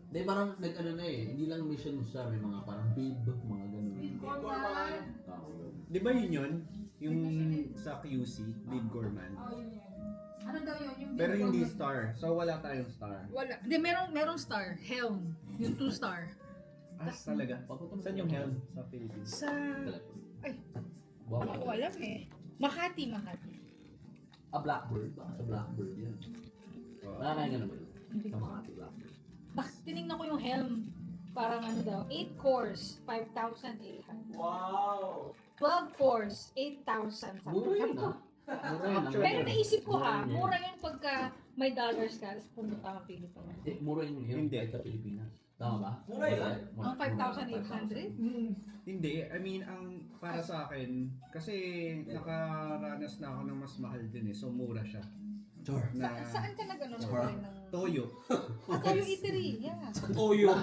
Hindi, parang nag-ano na eh. Hindi lang Michelin star, may mga parang bib, mga ganun. Gourmand. Di ba yun? Yung sa QC, Big Gourmand. Oh, yun. Ano daw yun? Yung Pero Big hindi Gourmand. star. So wala tayong star. Wala. Hindi, merong star. Helm. Yung 2 star. Ah, talaga? Saan yung helm sa Philippines? Sa... Ay, Wow. hindi ko alam eh. Makati. Ah, Blackbird. Baka sa Blackbird yan. Nakakain ka naman. Hindi Sa ko. mga Blackbird. Tinignan ko yung helm. Parang ano daw, 8 course, 5,800. Wow! 12 course, 8,000. Mura Sabi yun ko, ah. Mura yun. pero naisip ko ha, Mura yun. mura yun pagka may dollars ka, tapos pumunta kang Pilipinas. Mura yun yun. Hindi. Kahit sa Pilipinas. Tama ba? Mura yun. Ang 5,800? Hindi. I mean, ang para sa akin, kasi nakaranas na ako ng mas mahal din eh. So mura siya. Sure. Na Saan ka nag-ano ng toyo. Toyo Eatery, yeah. Oyo.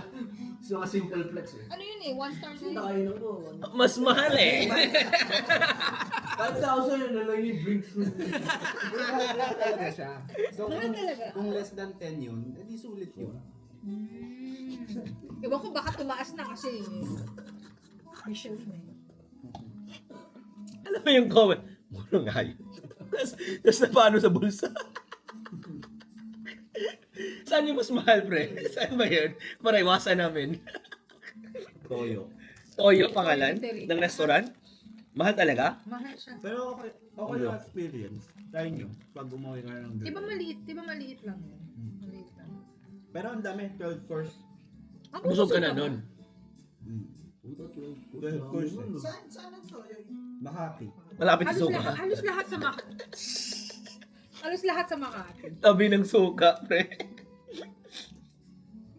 So, simple flex eh. Ano yun eh, 1 star din. Nakain ako. Mas mahal eh. 5,000 yun na lang yung drinks. Mura talaga siya. So Mura talaga? kung less than 10 yun, edi sulit yun. Ewan ko baka tumaas na kasi Michelin eh. Alam mo yung comment? Mura nga yun. Tapos na paano sa bulsa? Saan yung mas mahal, pre? Saan ba yun? Para iwasan namin. Toyo. Toyo pangalan ng restaurant? Mahal talaga? Mahal siya. Pero okay yung experience. Try nyo pag umuwi ka ng Di ba maliit lang yun? Maliit lang. Pero ang dami, 12 course. Busog ka na nun. 12 course eh. Saan ang toyo? Makati. Malapit sa suka. Halos lahat sa Makati. Halos lahat sa Makati. Tabi ng suka, pre.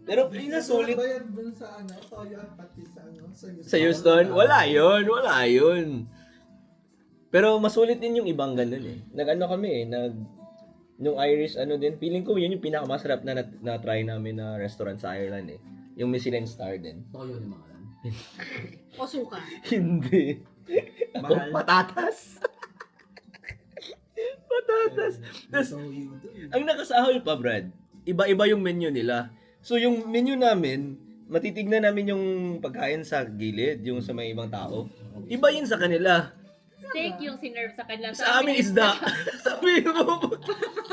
Pero yun na sulit. Bayad dun sa ano, toyo at pati sa ano, Sa Houston? Wala yun. Pero masulit din yung ibang ganun eh. Nag-ano kami eh, yung Irish ano din, feeling ko yun yung pinakamasarap na try namin na restaurant sa Ireland eh. Yung Michelin star din. Toyo yung mga lang. o suka. Hindi. Mahal. Patatas. Tapos, ang nakasahol pa, Brad, iba-iba yung menu nila. So, yung menu namin, matitignan namin yung pagkain sa gilid, yung sa may ibang tao. Iba yun sa kanila. Steak yung sinerve sa kanila. Sa amin isda. Sabi mo,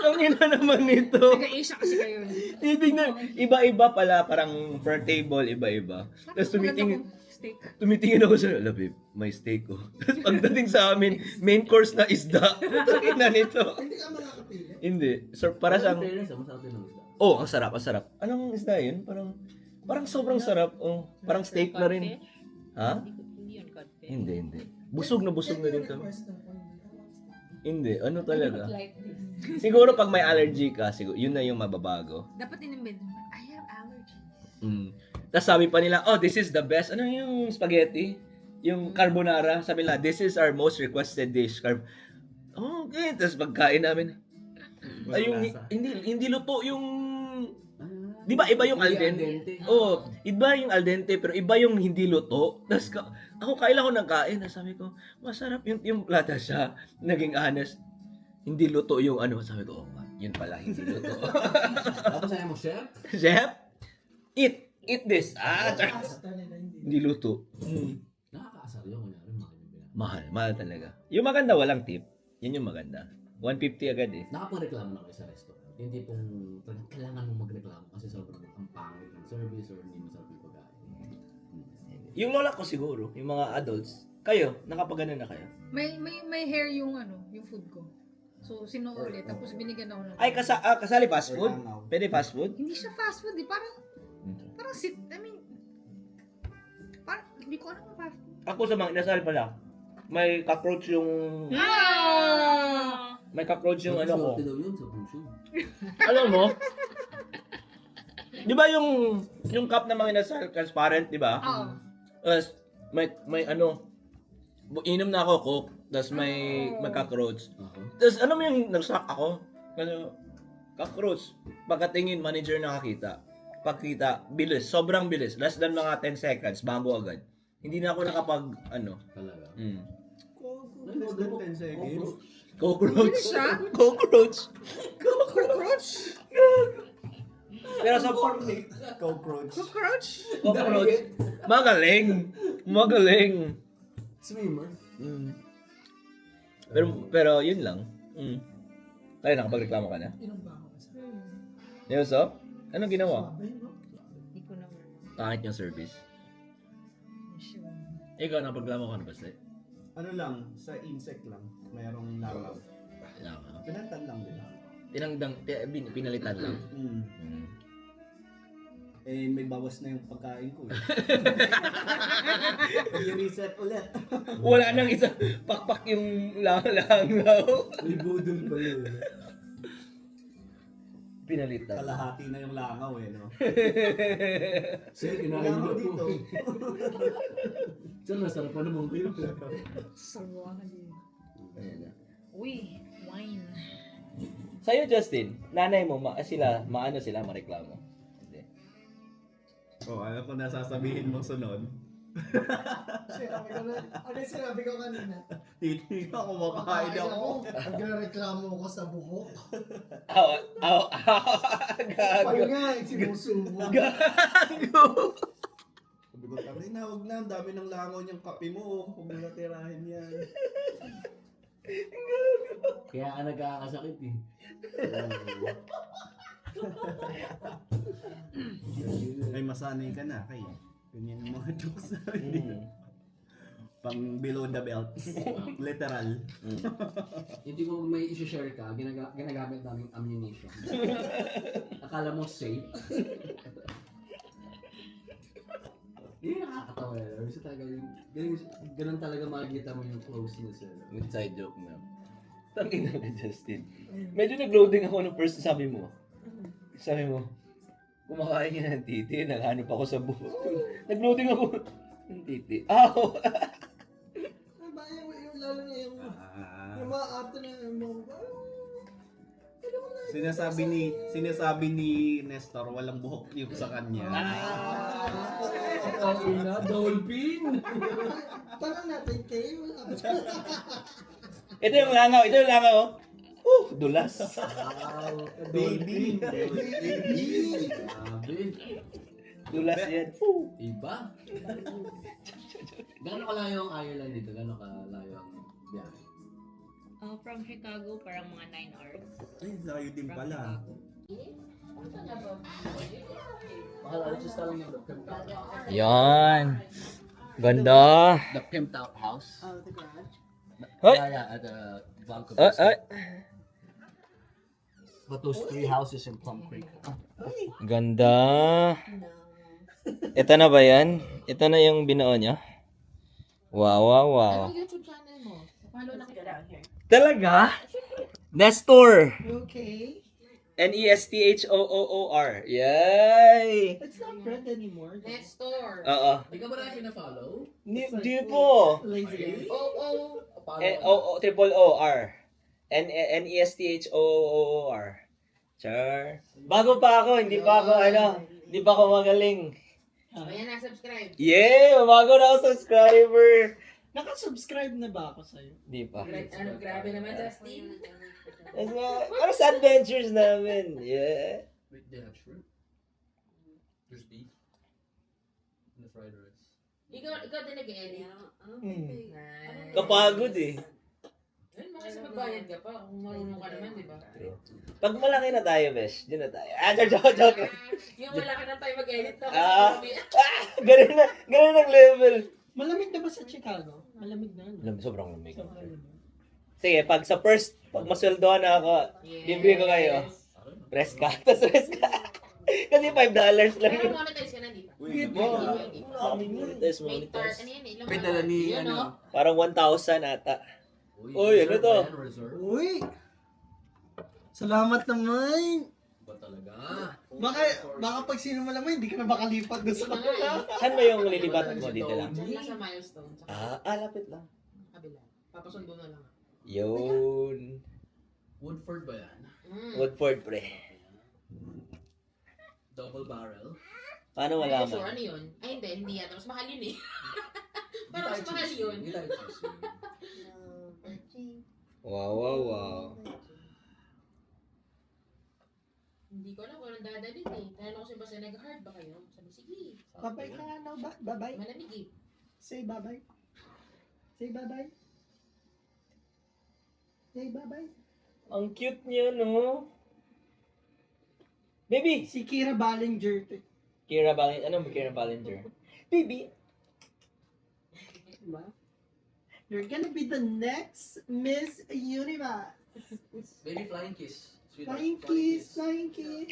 ang ina naman nito. Taga-Asia kasi kayo. Titignan, iba-iba pala, parang per table, iba-iba. Tapos tumitingin ako sa, ala babe, may steak ko. Tapos pagdating sa amin, main course na isda. Ang ina nito. Hindi ka makakapili. Hindi. So, para sa... Masarap din ang isda. Oh, ang sarap. Anong isda yun? Parang sobrang sarap. Oh, parang steak na rin. Ha? Hindi yun codfish. Hindi. Busog na rin kami. Hindi, ano talaga? Like this. Siguro pag may allergy ka, siguro yun na yung mababago. Dapat in-invent mo. I have allergies. Tapos sabi pa nila, oh, this is the best. Ano yung spaghetti? Yung carbonara. Sabi nila, this is our most requested dish. Oh, okay. Tapos pagkain namin, ay, yung, hindi luto yung... Di ba iba yung al dente? Oo, iba yung al dente pero iba yung hindi luto. Tapos ako kailan ko nagkain, sabi ko, masarap yung plata siya. Naging honest. Hindi luto yung ano, sabi ko, oh, yun pala hindi luto. Tapos sabi mo, chef? Chef, eat this. Hindi luto. Nakakaasar yun, kunyari, Mahal talaga. Yung maganda, walang tip. Yun yung maganda. 150 agad eh. Nakapagreklamo na kayo sa restaurant. Hindi pong kailangan mo magreklamo kasi sobrang ang pangit ng service or hindi masarap yung pagkain. Yung lola ko siguro, yung mga adults, kayo, nakapagana na kayo? May hair yung yung food ko. So, sinuulit. Tapos binigyan ako ng... Ay, kasali fast food? Pwede fast food? Hindi siya fast food eh. Parang hindi ko alam ang fast food. Ako sa mga inasal pala, may cockroach yung... May cockroach yung ano ko. Sorte daw yun sa puso. Alam mo? Di ba yung cup na mga inasal, transparent, di ba? Oo. Tapos, may ano, inom na ako Coke, tapos may cockroach. Tapos ano mo yung nag-shock ako? Kasi, cockroach. Pagkatingin, manager nakakita. Pagkita, bilis, sobrang bilis. Less than mga 10 seconds, bago agad. Hindi na ako nakapag, ano. Talaga? Less than 10 seconds. Cockroach. Cockroach? Cockroach. Pero sa Cockroach. Cockroach. Magaling. Swimmer. Pero yun lang. Tayo, nakapagreklamo ka na? Inom ba ako? Nelson? Anong ginawa? Hindi ko naman. Kahit yung service. Ikaw, nakapagreklamo ka na ba, Seth? Ano lang, sa insect lang. Mayroong langaw. Pinalitan lang din. Pinalitan lang. Eh, may bawas na yung pagkain ko eh. I-reset ulit. Wala nang isa. Pakpak yung langaw. May budol pa yun. Pinalitan. Kalahati na yung langaw eh, no? Sir, kinain Langaw mo dito. Sir, nasarap pa naman kayo. Sarwa ka din. Uy, wine. Sa'yo, Justin, nanay mo, maano sila, mareklamo? Hindi. Oh, alam ko na sasabihin mo sunod. Ano yung sinabi ko kanina? Titignan ako, kumakain ako. Nagrereklamo ko sa buhok. Gago. Pag nga, sinusubo. Gago. Sabi ko, tangin na, huwag na. Ang dami ng langaw niyang kape mo. Huwag mo natirahin yan. Kaya ka nagkakasakit eh. Ay, masanay ka na, kay. Ganyan yung mga jokes namin. Pang below the belt. Literal. Hindi ko may isi-share ka, ginagamit namin ammunition. Akala mo safe. Hindi nakakatawa eh. Kasi talaga, ganun talaga makikita mo yung closeness eh. Inside joke na. Tangina ka, Justin. Medyo nag-loading ako nung first sabi mo. Sabi mo, kumakain ka ng titi, naghanap ako sa buhok. Nag-loading ako ng titi. Aw! Diba yung lalo na yung mga ate na yung sinasabi ni Nestor walang buhok yung sa kanya. Dolphin! Tanong natin kayo. Ito yung langaw. Dulas. Baby. Dulas yan. Iba? Gano'n kalayo ang Ireland dito? Gano'n kalayo ang biyahe? From Chicago, parang mga 9 hours. Ay, layo din pala. Yan. Ganda. The pimped out house. Oh, the garage. Hoy! Yeah, at the Vancouver. But those 3 houses in Plum Creek. Ganda. Ito na ba yan? Ito na yung binuo niya? Wow. Anong YouTube channel mo? Follow na kita. Talaga? Nestor. Okay. Nestor. Yay! It's not Brent anymore. Nestor. Oo. Di ka ba na pina-follow? Di po. Lazy. Triple O-R. Nestor. Char. Bago pa ako, hindi pa ako magaling. Ayan na, subscribe. Yeah! Bago na ako subscriber. Naka-subscribe na ba ako sa'yo? Di pa. Ano, grabe naman, Justin. Para sa adventures namin. Yeah. Wait, they have shrimp? There's beef? And the fried rice. Ikaw din nag-edit. Nice. Kapagod eh. Yun, kasi magbayad ka pa. Kung marunong ka naman, di ba? Pag malaki na tayo, besh, dyan na tayo. Joke. Yung wala ka na tayo mag-edit na. Ganun ang level. Malamig na ba sa Chicago? Malamig na. No? Sobrang lamig. Sobrang lamig. Sige, pag masweldohan na ako, libre ko kayo. Rest ka. Tapos rest ka. Kasi $5 lang. Pero monetize ka na, di ba? Monetize. Ano yan eh? May dala ni, Parang 1,000 ata. Uy, ano to? Uy! Salamat naman! Ba talaga? Baka pag sino mo naman, hindi ka na makalipat doon sa Saan ba yung lilipat mo? Dito lang. Nasa milestone. Lapit lang. Kabila. Papasundo na lang. Yun. Woodford ba yan? Woodford, pre. Double barrel? Paano Sure, malaman? ano yun? Ay, hindi yata. Mas mahal yun eh. Pero mas mahal yun. Hindi tayo choosy. Wow. Hindi ko alam kung anong dadalhin eh. Tanong ko siya basta nag-hard ba kayo? Sabi, sige. Babay ka nga now, babay. Malamig eh. Say babay. Say babay. Say babay. Ang cute niya, no? Baby! Si Kira Ballinger. Kira Ballinger. Ano ba Kira Ballinger? Baby! Diba? You're gonna be the next Miss Universe. Baby flying kiss. Sweetheart. Flying kiss, flying kiss.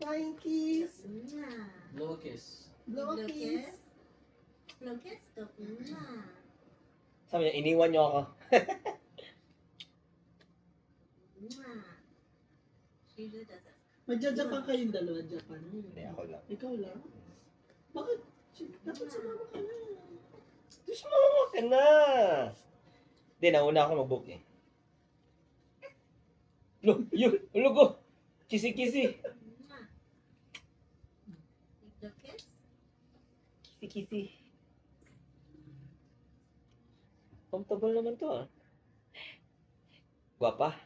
Flying kiss. Blow a kiss. Blow a kiss. No kiss, go. Sabi niya, iniwan niyo ako. She usually does it. Magja-Japan kayong dalawa, Japan. Hindi, ako lang. Ikaw lang? Bakit? Dapat sumama ka na. Sumama ka na! Hindi, nauna ako mag-book eh. Ulo ko! Kisi-kisi! No kiss? Kisi-kisi. Comfortable naman to ah. Gwapa.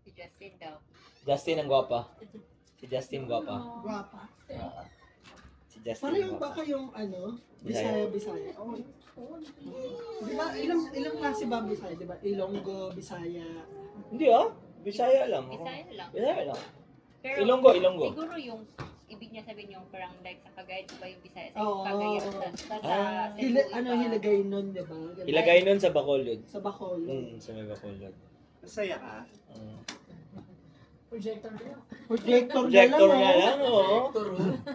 Si Justin daw. Justin ang gwapa. Si Justin gwapa. Guwapa. Si Justin Pareho gwapa. ba kayong Bisaya. Bisaya? Oh. Di ba, ilang klase ba Bisaya? Di ba? Ilonggo, Bisaya. Hindi ah. Bisaya lang. Bisaya lang. Pero Ilonggo. siguro yung ibig niya sabihin yung parang like sa Cagayan ba yung Bisaya sa Oo. Cagayan sa Hilagay nun, di ba? Ilagay nun sa Bacolod. Sa Bacolod. Sa may Bacolod. Masaya ka? Projector na lang. Projector nga oh. lang, oo.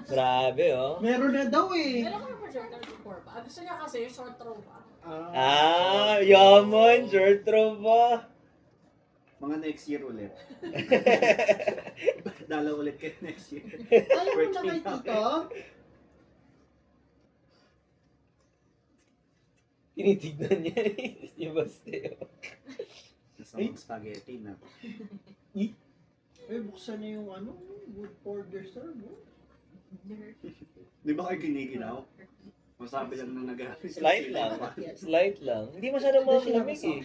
Grabe, oh. Meron na daw eh. Meron ko yung projector before pa. Gusto niya kasi yung short throw pa. Yaman, short throw ba? Mga next year ulit. Dalaw ulit kayo next year. Ayaw mo na kay Tito? Tinitignan niya si Basteo. Nasa mga spaghetti na. Buksan na yung wood porter sir. Di ba kayo kinikilaw? Masabi lang na nag-happy. Slight lang. Hindi masyadong malamig eh.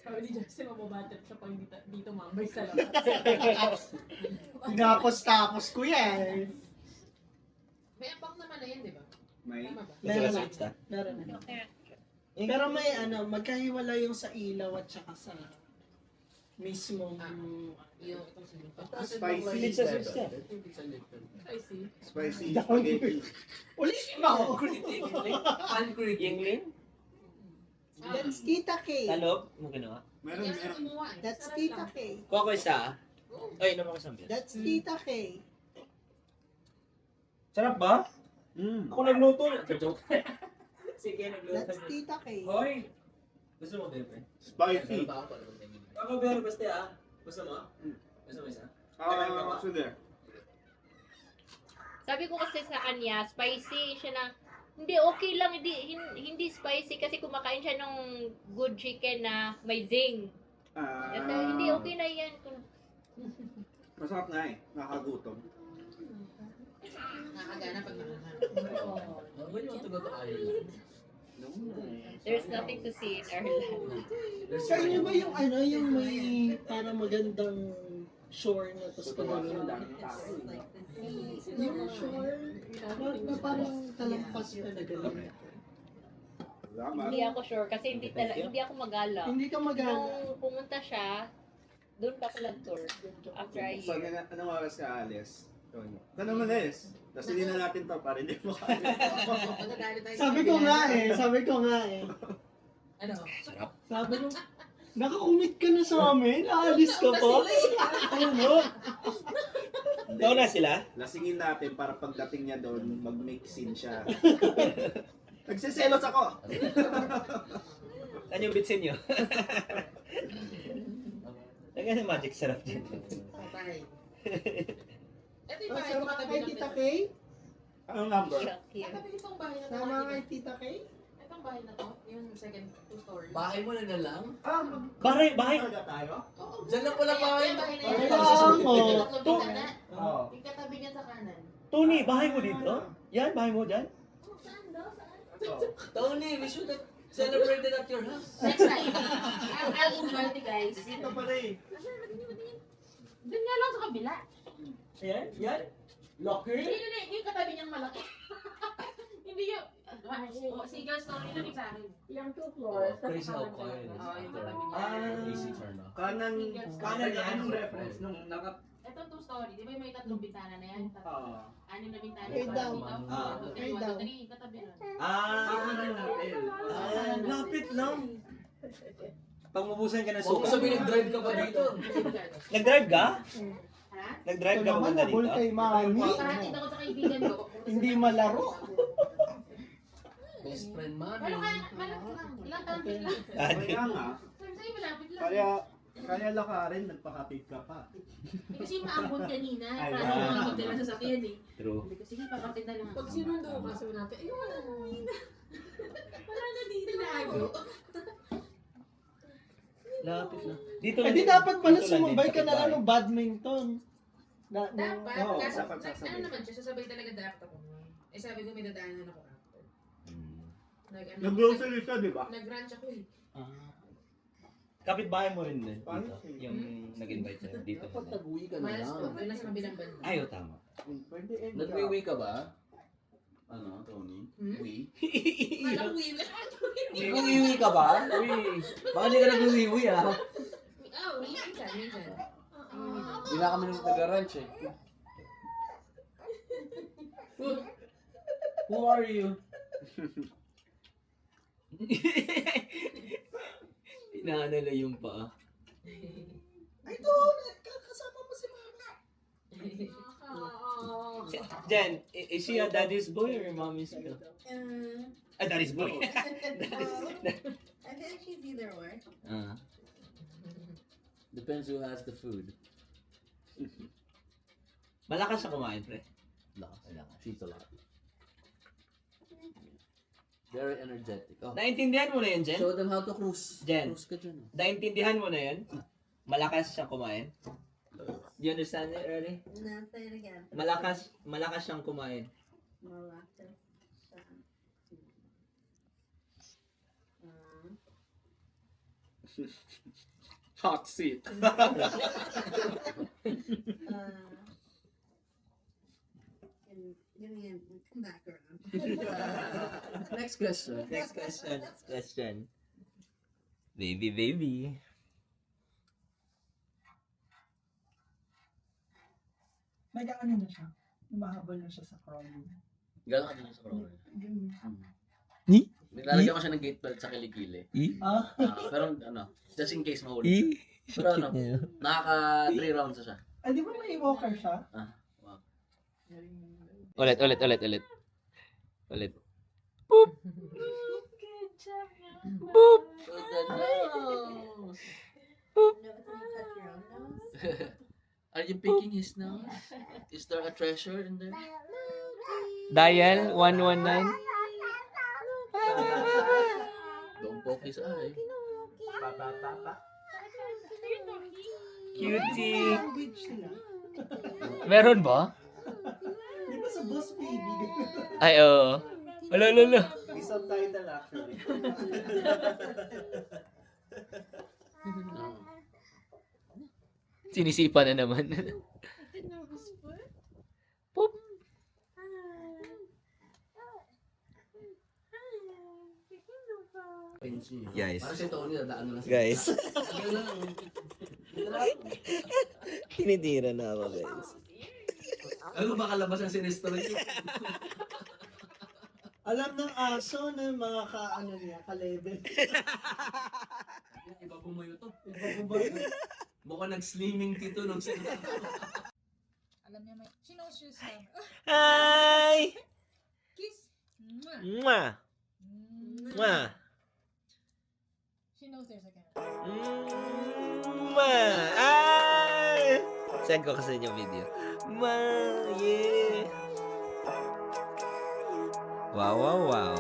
Sabi ni Justin, mababatid siya pag dito mambay sa labas. Tinapos-tapos ko yan. May abang naman na yan, di ba? May? Tama ba? Meron na. Meron na. Pero may magkahiwala yung sa ilaw at saka sa mismong Yung itong sinito. Spicy. Pizza sauce siya. Spicy. Spicy spaghetti. Ulitin mo! Yingling? That's Tita K. Sa loob? Mo ginawa? Meron. That's Tita K. Kuha ko isa. Ay, naman ko sambil. That's Tita K. Sarap ba? Ako nagluto. Joke. Sige, nagluto. That's Tita Kay. Hoy! Gusto mo, Bebe? Spicy. Ako, Bebe, basta Gusto mo? Gusto mo isa? Sige. Sabi ko kasi sa kanya, spicy siya na, hindi, okay lang, hindi spicy kasi kumakain siya ng good chicken na may zing. Kasi hindi, okay na yan. Masarap nga eh. Nakakagutom. Nakagana pag When you want to go to Ireland? There's nothing to see in Ireland. Sa inyo ba yung ano, yung may parang magandang shore na tapos pagawin lang? Yung shore na parang talampas pa na gano'n. Hindi ako sure kasi hindi ako magala. Hindi ka magala. Nung pumunta siya, doon pa ako nag-tour after a So, year. anong oras ka alis? Tanong mo Liz. Tapos hindi na natin to para hindi mo kaya. Sabi ko nga eh. Ano? Sabi ko, nakakumit ka na sa amin? Aalis ka pa? Ano? Ikaw na sila? Lasingin natin para pagdating niya doon, mag-make scene siya. Nagsiselos ako! Saan yung bitsin nyo? Lagyan ng magic sarap dyan. Patay. Ito yung bahay ko Sama katabi kay ng Tita Kay? Anong number? Katabi itong bahay na to. Sama kay Tita Kay? Itong bahay na to, yung second two-story. Bahay mo na lang? Bahay! Talaga tayo? Diyan lang pala bahay mo. Bahay na Ay, yan. ako. Tatlong bintana. Oo. Yung katabi niya sa kanan. Tony, bahay mo dito? Yan, bahay mo dyan? Tony, we should have celebrated at your house. Next time. I'll invite you guys. Dito pala eh. Doon nga lang sa kabila. Yan, yan. Locker? Hindi, yung katabi niyang malaki. Hindi yung... Single story lang yung sa akin. Yung 2 floors. Crazy how quiet it is. Oo, yung katabi niya. AC turn off. Kanan yan. Anong reference? Nung naka... Itong 2 story, di ba may tatlong bintana na yan? Oo. 6 na bintana. Kay daw. Kay daw. Katabi nun. Lapit lang. Pangmubusan ka ng Huwag mo suka. sabihin nag-drive ka pa dito. Nag-drive ka? Ha? Nag-drive ka Naman papunta nabol dito? kay Mami. Pahatid ako sa kaibigan ko. Hindi malaro. Best friend mami. Pero malapit lang. Ilang taon din lang. Kaya nga. Sa'yo malapit lang. Kaya lakarin, nagpakapit ka pa. Kasi maambon kanina. Ay, Para wow. makakapit na sa sasakyan eh. True. Sabi ko, sige, papatid na lang ako. Pag sinundo ka, sabi natin, ay, wala na. Wala na dito. Tinago. Lapit lang. Dito Eh lang. di dapat pala Dito lang sumabay din, ka na lang kapitbahay. ng badminton. Dapat, Oo, kaso, dapat sasabay. ano naman siya, sasabay talaga dapat ako. Eh sabi ko, may dadaanan ako after. Nag-grocery siya, di ba? Nag-ranch ako eh. Kapitbahay mo rin din. Paano? Dito. Yung nag-invite sa'yo. Dito. Dapat nag-uwi ka na Miles lang. po, doon na sa kabilang banda. Ayaw, tama. Pwede eh. Nag-uwi ka ba? Ano, Tony? Uwi? Alam mo yun. Nag-uwi ka ba? Uwi. Baka hindi ka nag-uwi ah. Oh, minsan, minsan. Hindi na kami nung taga-ranch eh. Who are you? Inaanala yung paa. Ay doon, kasama mo si Mama. Jen, is she a daddy's boy or mommy's girl? A daddy's boy. I think she's either or. Depends who has the food. Malakas siya kumain, pre. Lakas. She's a lot. Very energetic. Oh. Naintindihan mo na yun, Jen? Show them how to cruise. Jen, Cruise ka dyan. naintindihan mo na yun? Malakas siya kumain? Do you understand it, Early? No, say it again. Malakas siyang kumain. Malakas. Hot seat. Give me come back around. Next question. Next question. Baby. Nag-ano na siya. Umahabol na siya sa crawling. Gano'n ka dito sa crawler? Ni? Nilalagyan ko siya ng gate belt sa kilikili. Pero ano, just in case mahuli siya. Pero ano, nakaka 3 rounds na siya. Di ba may walker siya? Wow. Ulit. Boop! Boop. So the nose. Are you picking his nose? Is there a treasure in there? Dial 119. Don't poke his eye. Cutie. Language sila. Meron ba? Di ba sa Boss Baby? Ay, oo. Wala. May subtitle actually. Sinisipa na naman. Poop. Guys. Parang si Tony, nadaan na lang siya. Guys. Ayun lang. Tinitira na ako, guys. Ano baka labas ang sinistro niyo? Alam ng aso na mga ka-ano niya, ka-level. Iba bumayo to. Iba ba yun? Mukhang nag-slimming tito nung sila. Alam niya may... She knows she's him. Hi! Kiss. Mwah. Mwah! Mwah! She knows there's a camera. Mwah! Ay! Send ko kasi yung video. Mwah! Yeah! Wow, wow, wow.